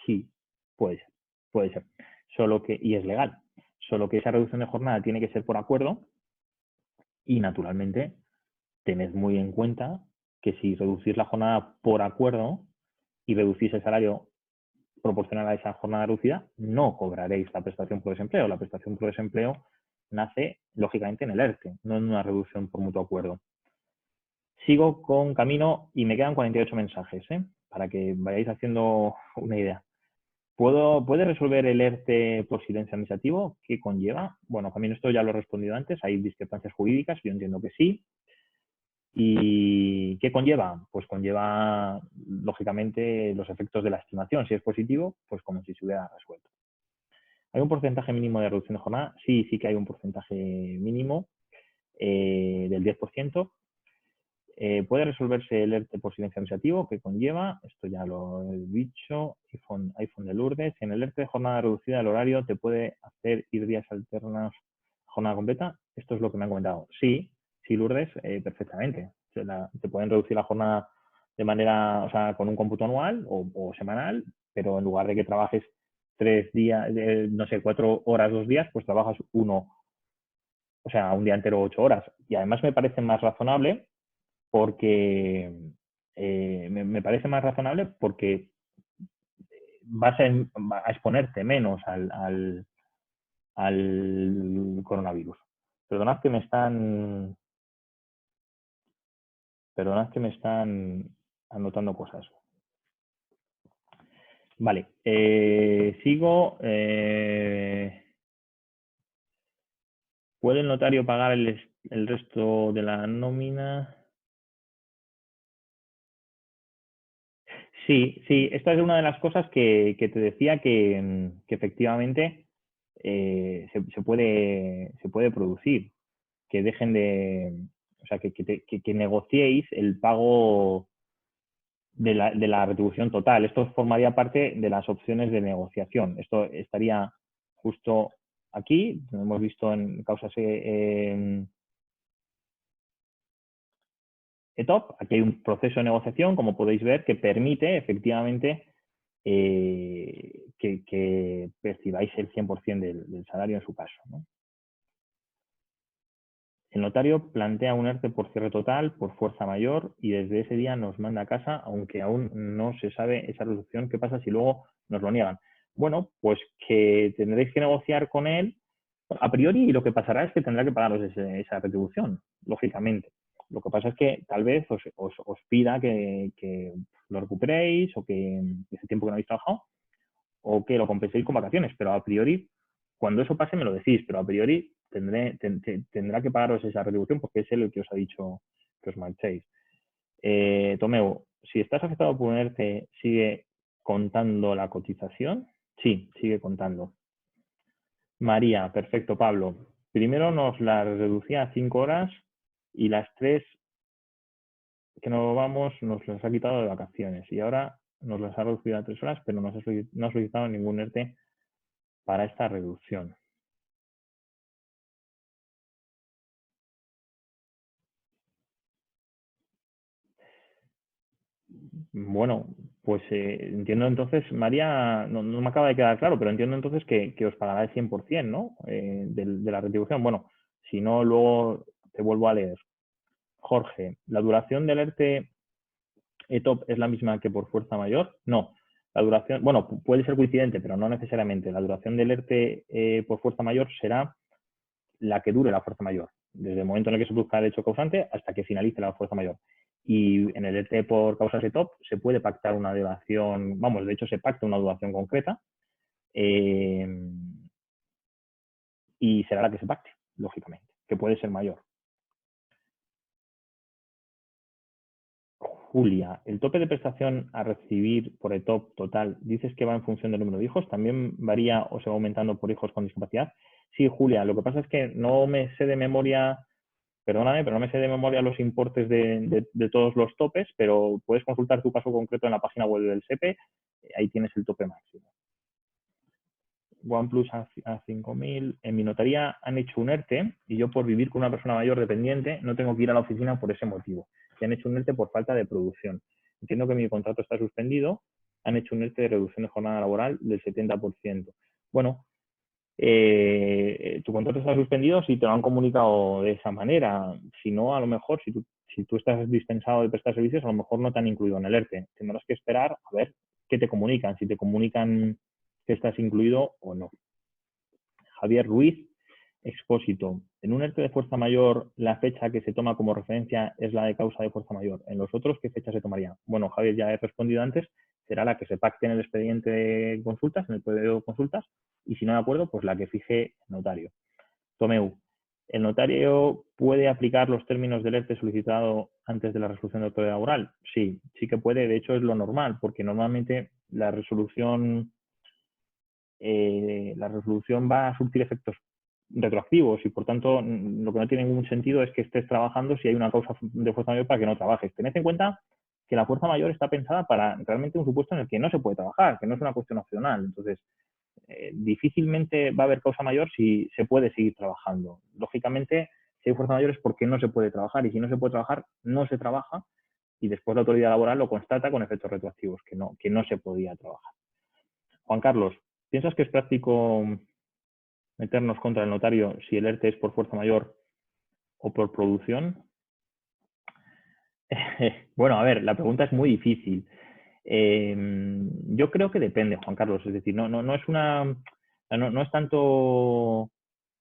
A: Sí, puede ser, puede ser. Solo que, y es legal, solo que esa reducción de jornada tiene que ser por acuerdo y, naturalmente, tened muy en cuenta que si reducís la jornada por acuerdo y reducís el salario proporcional a esa jornada reducida, no cobraréis la prestación por desempleo. La prestación por desempleo nace, lógicamente, en el ERTE, no en una reducción por mutuo acuerdo. Sigo con camino y me quedan 48 mensajes, para que vayáis haciendo una idea. ¿Puede resolver el ERTE por silencio administrativo? ¿Qué conlleva? Bueno, Camino, esto ya lo he respondido antes. Hay discrepancias jurídicas, yo entiendo que sí. ¿Y qué conlleva? Pues conlleva, lógicamente, los efectos de la estimación. Si es positivo, pues como si se hubiera resuelto. ¿Hay un porcentaje mínimo de reducción de jornada? Sí, sí que hay un porcentaje mínimo del 10%. ¿Puede resolverse el ERTE por silencio administrativo? ¿Qué conlleva? Esto ya lo he dicho. iPhone de Lourdes. En el ERTE de jornada reducida, el horario te puede hacer ir días alternos a jornada completa. Esto es lo que me han comentado. Sí, sí, Lourdes, perfectamente. Te pueden reducir la jornada de manera, o sea, con un cómputo anual o semanal, pero en lugar de que trabajes 3 días, no sé, 4 horas, 2 días, pues trabajas uno, o sea, un día entero, 8 horas. Y además me parece más razonable porque me parece más razonable porque vas a exponerte menos al coronavirus. Perdonad que me están anotando cosas. Vale, sigo. ¿Puede el notario pagar el resto de la nómina? Sí, sí, esta es una de las cosas que te decía que efectivamente se puede producir, que dejen de, o sea, que negociéis el pago de la retribución total. Esto formaría parte de las opciones de negociación. Esto estaría justo aquí, lo hemos visto en causas ETOP. Aquí hay un proceso de negociación, como podéis ver, que permite efectivamente que percibáis el 100% del salario en su caso, ¿no? El notario plantea un ERTE por cierre total, por fuerza mayor, y desde ese día nos manda a casa, aunque aún no se sabe esa reducción. ¿Qué pasa si luego nos lo niegan? Bueno, pues que tendréis que negociar con él a priori, y lo que pasará es que tendrá que pagaros esa retribución, lógicamente. Lo que pasa es que tal vez os pida que lo recuperéis, o que ese tiempo que no habéis trabajado, o que lo compenséis con vacaciones, pero a priori, cuando eso pase me lo decís, pero a priori tendrá que pagaros esa retribución porque es él el que os ha dicho que os marchéis. Tomeu, si estás afectado por un ERTE, ¿sigue contando la cotización? Sí, sigue contando. María, perfecto, Pablo. Primero nos la reducía a 5 horas y las 3 que nos vamos nos las ha quitado de vacaciones, y ahora nos las ha reducido a 3 horas, pero no ha solicitado ningún ERTE para esta reducción. Bueno, pues entiendo entonces, María, no me acaba de quedar claro, pero entiendo entonces que os pagará el 100%, ¿no? De la retribución. Bueno, si no, luego te vuelvo a leer. Jorge, ¿la duración del ERTE ETOP es la misma que por fuerza mayor? No. La duración, bueno, puede ser coincidente, pero no necesariamente. La duración del ERTE por fuerza mayor será la que dure la fuerza mayor, desde el momento en el que se produzca el hecho causante hasta que finalice la fuerza mayor. Y en el ERTE por causas ETOP se puede pactar una duración, vamos, de hecho se pacta una duración concreta, y será la que se pacte, lógicamente, que puede ser mayor. Julia, el tope de prestación a recibir por ETOP total, dices que va en función del número de hijos, ¿también varía o se va aumentando por hijos con discapacidad? Sí, Julia, lo que pasa es que no me sé de memoria, perdóname, pero no me sé de memoria los importes de todos los topes, pero puedes consultar tu caso concreto en la página web del SEPE, ahí tienes el tope máximo. OnePlus a 5.000. En mi notaría han hecho un ERTE y yo, por vivir con una persona mayor dependiente, no tengo que ir a la oficina por ese motivo. que han hecho un ERTE por falta de producción. Entiendo que mi contrato está suspendido, han hecho un ERTE de reducción de jornada laboral del 70%. Bueno, tu contrato está suspendido si te lo han comunicado de esa manera. Si no, a lo mejor, si tú estás dispensado de prestar servicios, a lo mejor no te han incluido en el ERTE. Tendrás que esperar a ver qué te comunican, si te comunican que estás incluido o no. Javier Ruiz Expósito. En un ERTE de fuerza mayor, la fecha que se toma como referencia es la de causa de fuerza mayor. En los otros, ¿qué fecha se tomaría? Bueno, Javier, ya he respondido antes. Será la que se pacte en el expediente de consultas, en el periodo de consultas, y si no de acuerdo, pues la que fije el notario. Tomeu. ¿El notario puede aplicar los términos del ERTE solicitado antes de la resolución de autoridad laboral? Sí, sí que puede. De hecho, es lo normal, porque normalmente la resolución va a surtir efectos retroactivos y, por tanto, lo que no tiene ningún sentido es que estés trabajando si hay una causa de fuerza mayor para que no trabajes. Tened en cuenta que la fuerza mayor está pensada para realmente un supuesto en el que no se puede trabajar, que no es una cuestión opcional. Entonces, difícilmente va a haber causa mayor si se puede seguir trabajando. Lógicamente, si hay fuerza mayor es porque no se puede trabajar, y si no se puede trabajar, no se trabaja, y después la autoridad laboral lo constata con efectos retroactivos, que no se podía trabajar. Juan Carlos, ¿piensas que es práctico meternos contra el notario si el ERTE es por fuerza mayor o por producción? Bueno, a ver, la pregunta es muy difícil. Yo creo que depende, Juan Carlos, es decir, no es tanto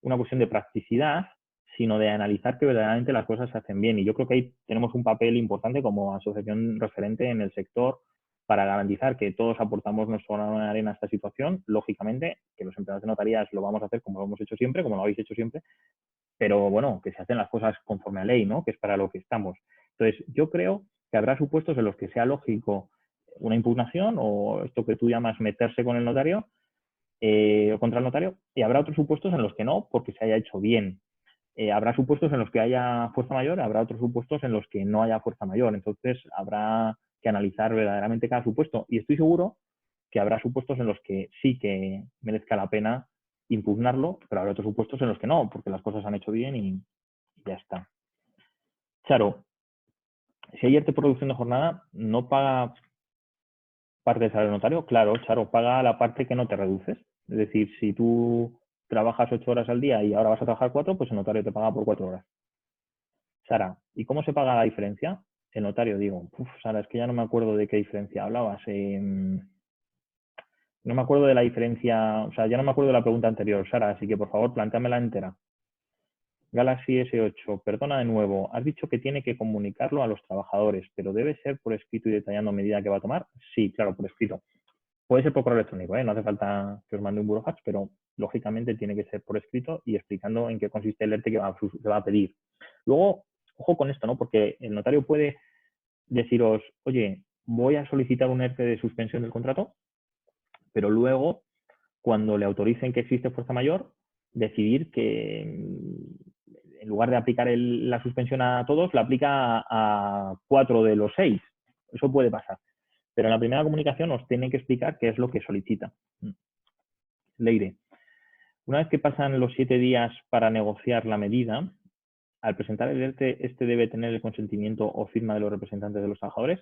A: una cuestión de practicidad, sino de analizar que verdaderamente las cosas se hacen bien. Y yo creo que ahí tenemos un papel importante como asociación referente en el sector para garantizar que todos aportamos nuestro grano de arena a esta situación. Lógicamente, que los empleados de notarías lo vamos a hacer como lo hemos hecho siempre, como lo habéis hecho siempre, pero bueno, que se hacen las cosas conforme a ley, ¿no? Que es para lo que estamos. Entonces, yo creo que habrá supuestos en los que sea lógico una impugnación o esto que tú llamas meterse con el notario o contra el notario, y habrá otros supuestos en los que no, porque se haya hecho bien. Habrá supuestos en los que haya fuerza mayor, habrá otros supuestos en los que no haya fuerza mayor. Entonces, habrá que analizar verdaderamente cada supuesto. Y estoy seguro que habrá supuestos en los que sí que merezca la pena impugnarlo, pero habrá otros supuestos en los que no, porque las cosas se han hecho bien y ya está. Charo, si hay ERTE por reducción de jornada, ¿no paga parte del salario notario? Claro, Charo, paga la parte que no te reduces. Es decir, si tú trabajas 8 horas al día y ahora vas a trabajar 4, pues el notario te paga por 4 horas. Sara, ¿y cómo se paga la diferencia? El notario, digo, Sara, es que ya no me acuerdo de qué diferencia hablabas. No me acuerdo de la diferencia, o sea, ya no me acuerdo de la pregunta anterior, Sara, así que por favor, plantéamela entera. Galaxy S8, perdona de nuevo, has dicho que tiene que comunicarlo a los trabajadores, pero ¿debe ser por escrito y detallando medida que va a tomar? Sí, claro, por escrito. Puede ser por correo electrónico, no hace falta que os mande un burofax, pero lógicamente tiene que ser por escrito y explicando en qué consiste el ERTE que va a pedir. Luego, ojo con esto, ¿no? Porque el notario puede deciros, oye, voy a solicitar un ERTE de suspensión del contrato, pero luego, cuando le autoricen que existe fuerza mayor, decidir que en lugar de aplicar la suspensión a todos, la aplica a 4 de los 6. Eso puede pasar. Pero en la primera comunicación os tiene que explicar qué es lo que solicita. Leire, una vez que pasan los 7 días para negociar la medida, al presentar el ERTE, este debe tener el consentimiento o firma de los representantes de los trabajadores.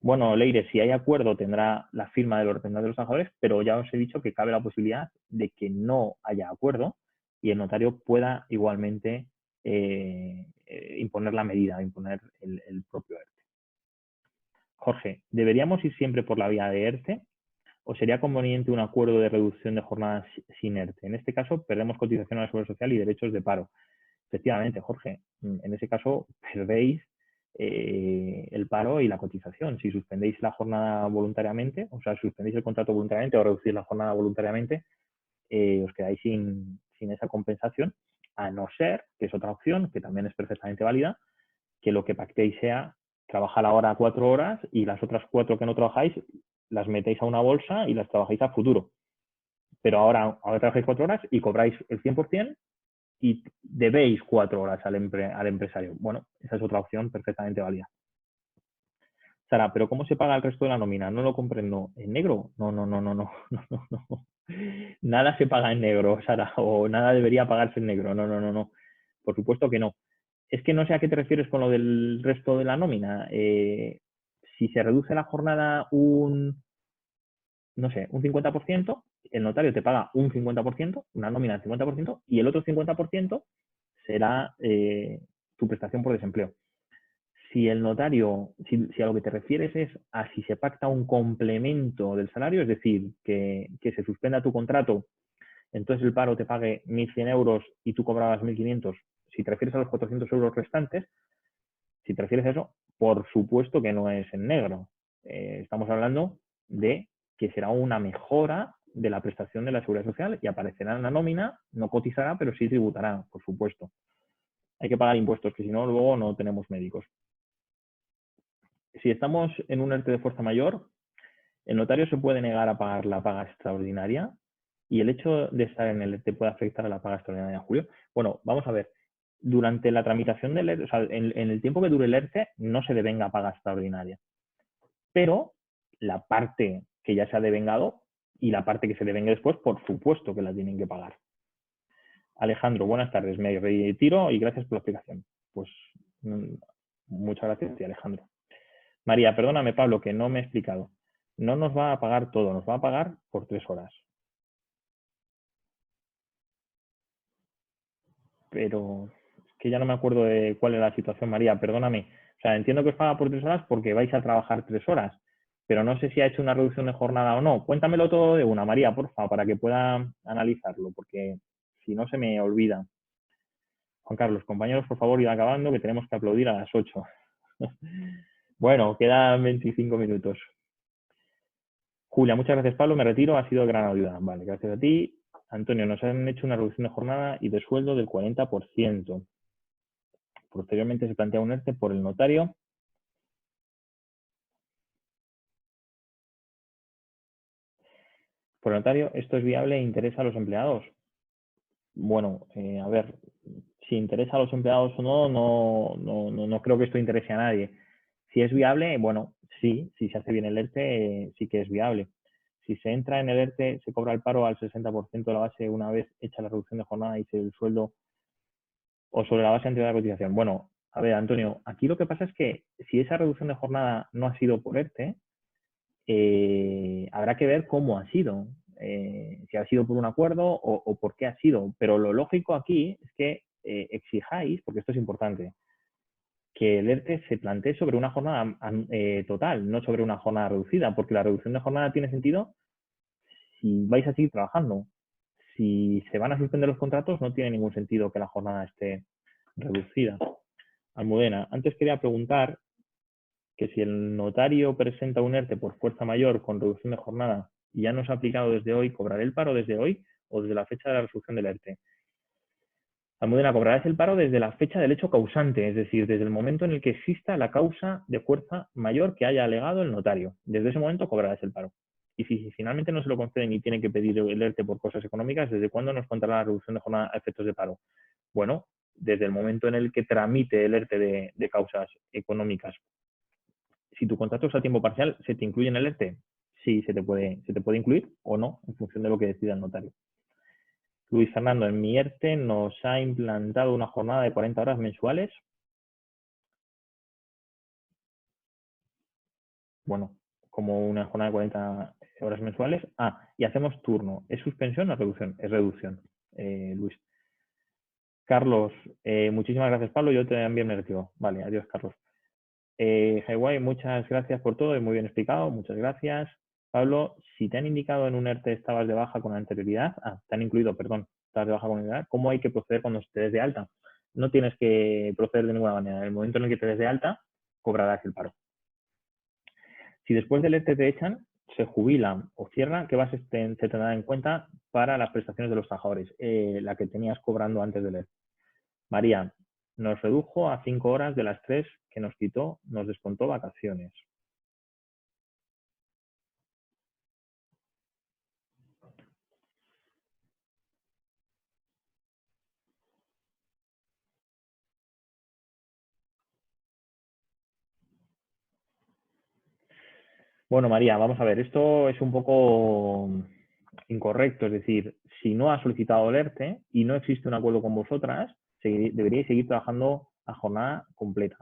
A: Bueno, Leire, si hay acuerdo tendrá la firma de los representantes de los trabajadores, pero ya os he dicho que cabe la posibilidad de que no haya acuerdo y el notario pueda igualmente imponer la medida, imponer el propio ERTE. Jorge, ¿deberíamos ir siempre por la vía de ERTE o sería conveniente un acuerdo de reducción de jornadas sin ERTE? En este caso, perdemos cotización a la seguridad social y derechos de paro. Efectivamente, Jorge, en ese caso perdéis el paro y la cotización. Si suspendéis la jornada voluntariamente, o sea, suspendéis el contrato voluntariamente o reducís la jornada voluntariamente, os quedáis sin esa compensación, a no ser, que es otra opción, que también es perfectamente válida, que lo que pactéis sea trabajar ahora 4 horas y las otras 4 que no trabajáis las metéis a una bolsa y las trabajáis a futuro. Pero ahora trabajáis 4 horas y cobráis el 100% y debéis 4 horas al empresario. Bueno, esa es otra opción perfectamente válida. Sara, ¿pero cómo se paga el resto de la nómina? No lo comprendo. ¿En negro? No. Nada se paga en negro, Sara, o nada debería pagarse en negro. No. Por supuesto que no. Es que no sé a qué te refieres con lo del resto de la nómina. Si se reduce la jornada no sé, un 50%, el notario te paga un 50%, una nómina del 50%, y el otro 50% será tu prestación por desempleo. Si el notario, si a lo que te refieres es a si se pacta un complemento del salario, es decir, que se suspenda tu contrato, entonces el paro te pague 1.100 euros y tú cobrabas 1.500, si te refieres a los 400 euros restantes, si te refieres a eso, por supuesto que no es en negro. Estamos hablando de que será una mejora de la prestación de la seguridad social y aparecerá en la nómina, no cotizará, pero sí tributará, por supuesto. Hay que pagar impuestos, que si no, luego no tenemos médicos. Si estamos en un ERTE de fuerza mayor, el notario se puede negar a pagar la paga extraordinaria y el hecho de estar en el ERTE puede afectar a la paga extraordinaria de julio. Bueno, vamos a ver. Durante la tramitación del ERTE, o sea, en el tiempo que dure el ERTE, no se devenga paga extraordinaria. Pero la parte que ya se ha devengado y la parte que se devengue después, por supuesto que la tienen que pagar. Alejandro, buenas tardes. Me retiro y gracias por la explicación. Pues muchas gracias a ti, Alejandro. María, perdóname, Pablo, que no me he explicado. No nos va a pagar todo, nos va a pagar por 3 horas. Pero es que ya no me acuerdo de cuál es la situación, María, perdóname. O sea, entiendo que os paga por 3 horas porque vais a trabajar 3 horas, pero no sé si ha hecho una reducción de jornada o no. Cuéntamelo todo de una, María, porfa, para que pueda analizarlo, porque si no se me olvida. Juan Carlos, compañeros, por favor, ir acabando, que tenemos que aplaudir a las 8. Bueno, quedan 25 minutos. Julia, muchas gracias, Pablo. Me retiro, ha sido de gran ayuda. Vale, gracias a ti. Antonio, nos han hecho una reducción de jornada y de sueldo del 40%. Posteriormente se plantea un ERTE por el notario. Por el notario, ¿esto es viable e interesa a los empleados? Bueno, a ver, si interesa a los empleados o no creo que esto interese a nadie. Si es viable, bueno, sí, si se hace bien el ERTE, sí que es viable. Si se entra en el ERTE, se cobra el paro al 60% de la base una vez hecha la reducción de jornada y el sueldo, o sobre la base anterior de la cotización. Bueno, a ver, Antonio, aquí lo que pasa es que si esa reducción de jornada no ha sido por ERTE, habrá que ver cómo ha sido. Si ha sido por un acuerdo o por qué ha sido. Pero lo lógico aquí es que exijáis, porque esto es importante, que el ERTE se plantee sobre una jornada total, no sobre una jornada reducida, porque la reducción de jornada tiene sentido si vais a seguir trabajando. Si se van a suspender los contratos, no tiene ningún sentido que la jornada esté reducida. Almudena, antes quería preguntar que si el notario presenta un ERTE por fuerza mayor con reducción de jornada y ya no se ha aplicado desde hoy, ¿cobrará el paro desde hoy o desde la fecha de la resolución del ERTE? Almudena, cobrarás el paro desde la fecha del hecho causante, es decir, desde el momento en el que exista la causa de fuerza mayor que haya alegado el notario. Desde ese momento cobrarás el paro. Y si finalmente no se lo conceden y tiene que pedir el ERTE por cosas económicas, ¿desde cuándo nos contará la reducción de jornada a efectos de paro? Bueno, desde el momento en el que tramite el ERTE de causas económicas. Si tu contrato es a tiempo parcial, ¿se te incluye en el ERTE? Sí, se te puede incluir o no, en función de lo que decida el notario. Luis Fernando, en mi ERTE nos ha implantado una jornada de 40 horas mensuales. Bueno, como una jornada de 40 horas mensuales. Y hacemos turno. ¿Es suspensión o reducción? Es reducción, Luis. Carlos, muchísimas gracias, Pablo. Yo también me retiro. Vale, adiós, Carlos. Hawái, muchas gracias por todo, muy bien explicado, muchas gracias. Pablo, si te han indicado en un ERTE estabas de baja con anterioridad, te han incluido, perdón, estabas de baja con anterioridad, ¿cómo hay que proceder cuando te des de alta? No tienes que proceder de ninguna manera. En el momento en el que te des de alta, cobrarás el paro. Si después del ERTE te echan, se jubilan o cierran, ¿qué base se tendrá en cuenta para las prestaciones de los trabajadores? La que tenías cobrando antes del ERTE. María, nos redujo a 5 horas de las 3 que nos quitó, nos descontó vacaciones. Bueno, María, vamos a ver, esto es un poco incorrecto, es decir, si no ha solicitado el ERTE y no existe un acuerdo con vosotras, deberíais seguir trabajando a jornada completa.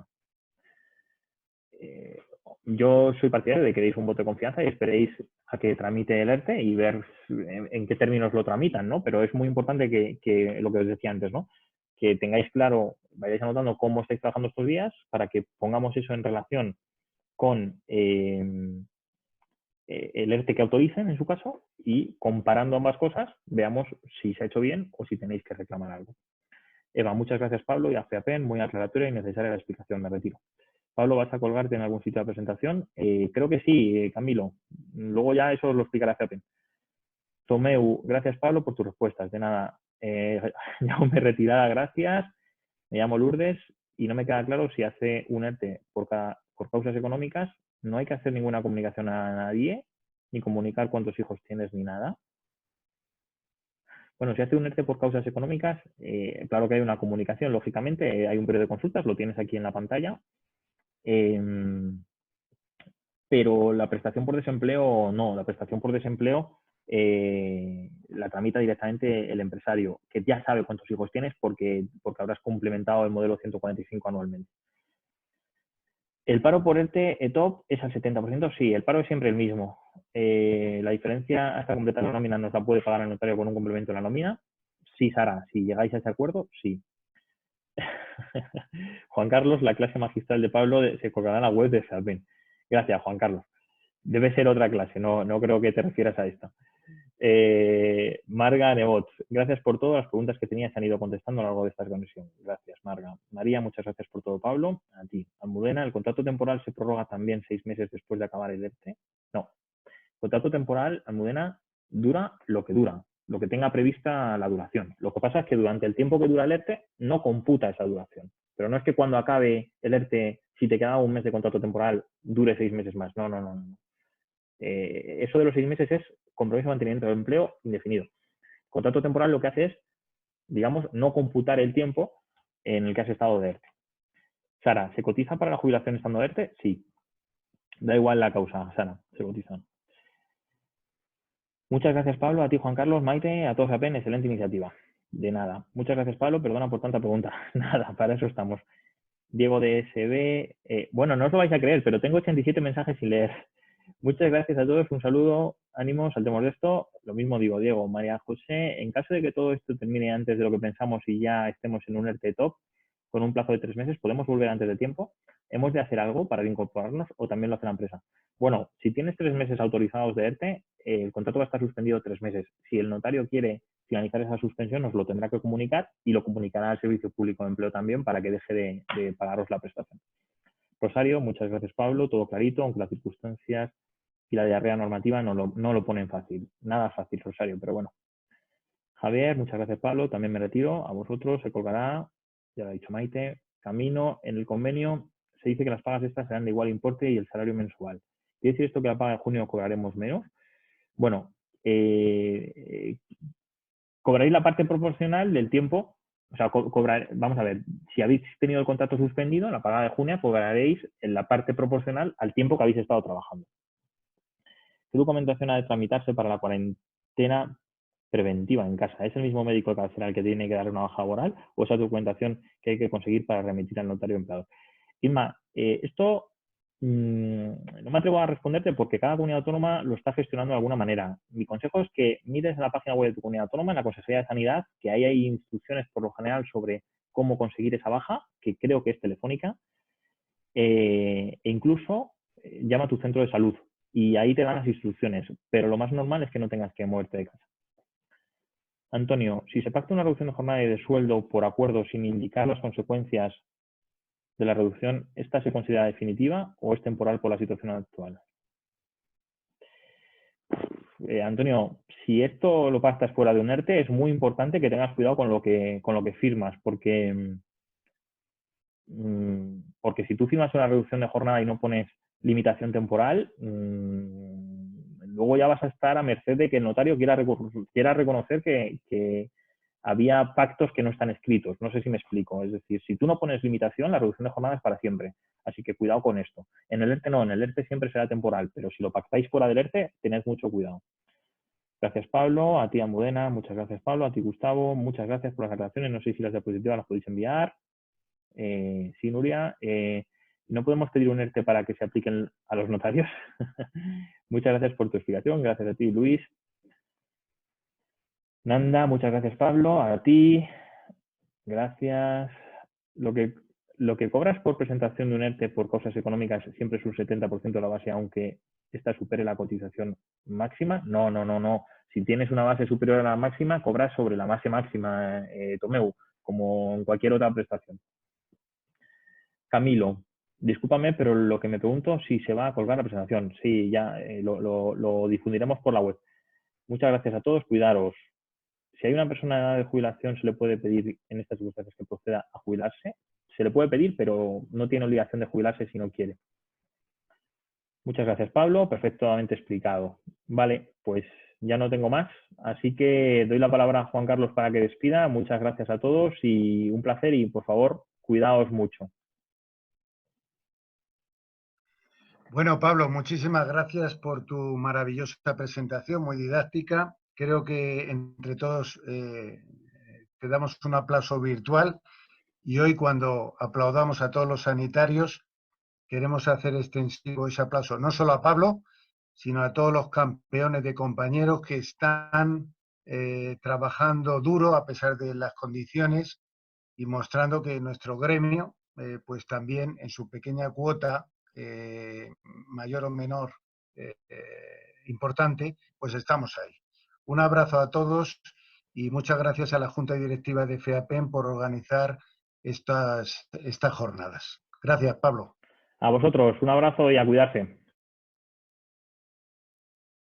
A: Yo soy partidario de que deis un voto de confianza y esperéis a que tramite el ERTE y ver en qué términos lo tramitan, ¿no? Pero es muy importante que lo que os decía antes, ¿no? Que tengáis claro, vayáis anotando cómo estáis trabajando estos días para que pongamos eso en relación con el ERTE que autoricen en su caso y comparando ambas cosas veamos si se ha hecho bien o si tenéis que reclamar algo. Eva, muchas gracias Pablo y a FEAPEN, muy aclaratoria y necesaria la explicación, me retiro. Pablo, ¿vas a colgarte en algún sitio de presentación? Creo que sí, Camilo. Luego ya eso os lo explicará FEAPEN. Tomeu, gracias Pablo por tus respuestas. De nada, Jaume Retirada, gracias. Me llamo Lourdes y no me queda claro si hace un ERTE por causas económicas. No hay que hacer ninguna comunicación a nadie, ni comunicar cuántos hijos tienes ni nada. Bueno, si hace un ERTE por causas económicas, claro que hay una comunicación, lógicamente, hay un periodo de consultas, lo tienes aquí en la pantalla. Pero la prestación por desempleo, no, la prestación por desempleo la tramita directamente el empresario, que ya sabe cuántos hijos tienes porque habrás complementado el modelo 145 anualmente. ¿El paro por ERTE ETOP es al 70%? Sí, el paro es siempre el mismo. La diferencia hasta completar la nómina nos la puede pagar el notario con un complemento de la nómina. Sí, Sara, si llegáis a ese acuerdo, sí. Juan Carlos, la clase magistral de Pablo se colgará en la web de FEAPEN. Gracias, Juan Carlos. Debe ser otra clase, no creo que te refieras a esta. Marga Nebot, gracias por todo. Las preguntas que tenías se han ido contestando a lo largo de esta conexión. Gracias, Marga. María, muchas gracias por todo, Pablo. A ti. Almudena, ¿el contrato temporal se prorroga también 6 meses después de acabar el ERTE? No. El contrato temporal, Almudena, dura lo que tenga prevista la duración. Lo que pasa es que durante el tiempo que dura el ERTE no computa esa duración. Pero no es que cuando acabe el ERTE, si te queda un mes de contrato temporal, dure 6 meses más. No. Eso de los 6 meses es compromiso de mantenimiento del empleo indefinido. Contrato temporal lo que hace es, digamos, no computar el tiempo en el que has estado de ERTE. Sara, ¿se cotiza para la jubilación estando de ERTE? Sí. Da igual la causa, Sara, se cotizan. Muchas gracias, Pablo, a ti, Juan Carlos, Maite, a todos FEAPEN, excelente iniciativa. De nada. Muchas gracias, Pablo, perdona por tanta pregunta. Nada, para eso estamos. Diego de SB, bueno, no os lo vais a creer, pero tengo 87 mensajes sin leer. Muchas gracias a todos, un saludo, ánimo, saltemos de esto. Lo mismo digo, Diego, María José, en caso de que todo esto termine antes de lo que pensamos y ya estemos en un ERTE top con un plazo de 3 meses, ¿podemos volver antes de tiempo? ¿Hemos de hacer algo para reincorporarnos o también lo hace la empresa? Bueno, si tienes 3 meses autorizados de ERTE, el contrato va a estar suspendido 3 meses. Si el notario quiere finalizar esa suspensión, nos lo tendrá que comunicar y lo comunicará al Servicio Público de Empleo también para que deje de pagaros la prestación. Rosario, muchas gracias, Pablo, todo clarito, aunque las circunstancias y la diarrea normativa no lo ponen fácil. Nada fácil, Rosario, pero bueno. Javier, muchas gracias, Pablo, también me retiro. A vosotros se colgará, ya lo ha dicho Maite. Camino, en el convenio se dice que las pagas estas serán de igual importe y el salario mensual. ¿Quiere decir esto que la paga de junio cobraremos menos? Bueno, cobraréis la parte proporcional del tiempo, o sea, vamos a ver, si habéis tenido el contrato suspendido, la paga de junio cobraréis en la parte proporcional al tiempo que habéis estado trabajando. ¿Qué documentación ha de tramitarse para la cuarentena preventiva en casa? ¿Es el mismo médico de cabecera el que tiene que dar una baja laboral o esa documentación que hay que conseguir para remitir al notario empleador? Irma, esto no me atrevo a responderte porque cada comunidad autónoma lo está gestionando de alguna manera. Mi consejo es que mires en la página web de tu comunidad autónoma, en la Consejería de Sanidad, que ahí hay instrucciones por lo general sobre cómo conseguir esa baja, que creo que es telefónica, e incluso llama a tu centro de salud y ahí te dan las instrucciones, pero lo más normal es que no tengas que moverte de casa. Antonio, si se pacta una reducción de jornada y de sueldo por acuerdo sin indicar las consecuencias de la reducción, ¿esta se considera definitiva o es temporal por la situación actual? Antonio, si esto lo pactas fuera de un ERTE, es muy importante que tengas cuidado con lo que firmas, porque si tú firmas una reducción de jornada y no pones limitación temporal, luego ya vas a estar a merced de que el notario quiera reconocer que había pactos que no están escritos. No sé si me explico. Es decir, si tú no pones limitación, la reducción de jornada es para siempre. Así que cuidado con esto. En el ERTE no, en el ERTE siempre será temporal, pero si lo pactáis fuera del ERTE, tened mucho cuidado. Gracias, Pablo. A ti, Almudena. Muchas gracias, Pablo. A ti, Gustavo. Muchas gracias por las aclaraciones. No sé si las diapositivas las podéis enviar. Sí, Nuria, no podemos pedir un ERTE para que se apliquen a los notarios. Muchas gracias por tu explicación. Gracias a ti, Luis. Nanda, muchas gracias, Pablo. A ti. Gracias. Lo que cobras por presentación de un ERTE por causas económicas siempre es un 70% de la base, aunque esta supere la cotización máxima. No. Si tienes una base superior a la máxima, cobras sobre la base máxima, Tomeu, como en cualquier otra prestación. Camilo, discúlpame, pero lo que me pregunto si se va a colgar la presentación. Sí, ya lo difundiremos por la web. Muchas gracias a todos, cuidaros. Si hay una persona de edad de jubilación, se le puede pedir en estas circunstancias que proceda a jubilarse. Se le puede pedir, pero no tiene obligación de jubilarse si no quiere. Muchas gracias, Pablo. Perfectamente explicado. Vale, pues ya no tengo más. Así que doy la palabra a Juan Carlos para que despida. Muchas gracias a todos y un placer y, por favor, cuidaos mucho.
C: Bueno, Pablo, muchísimas gracias por tu maravillosa presentación, muy didáctica. Creo que entre todos te damos un aplauso virtual y hoy cuando aplaudamos a todos los sanitarios queremos hacer extensivo ese aplauso no solo a Pablo, sino a todos los campeones de compañeros que están trabajando duro a pesar de las condiciones y mostrando que nuestro gremio, pues también en su pequeña cuota, mayor o menor importante, pues estamos ahí. Un abrazo a todos y muchas gracias a la Junta Directiva de FEAPEN por organizar estas jornadas. Gracias, Pablo.
A: A vosotros, un abrazo y a cuidarse.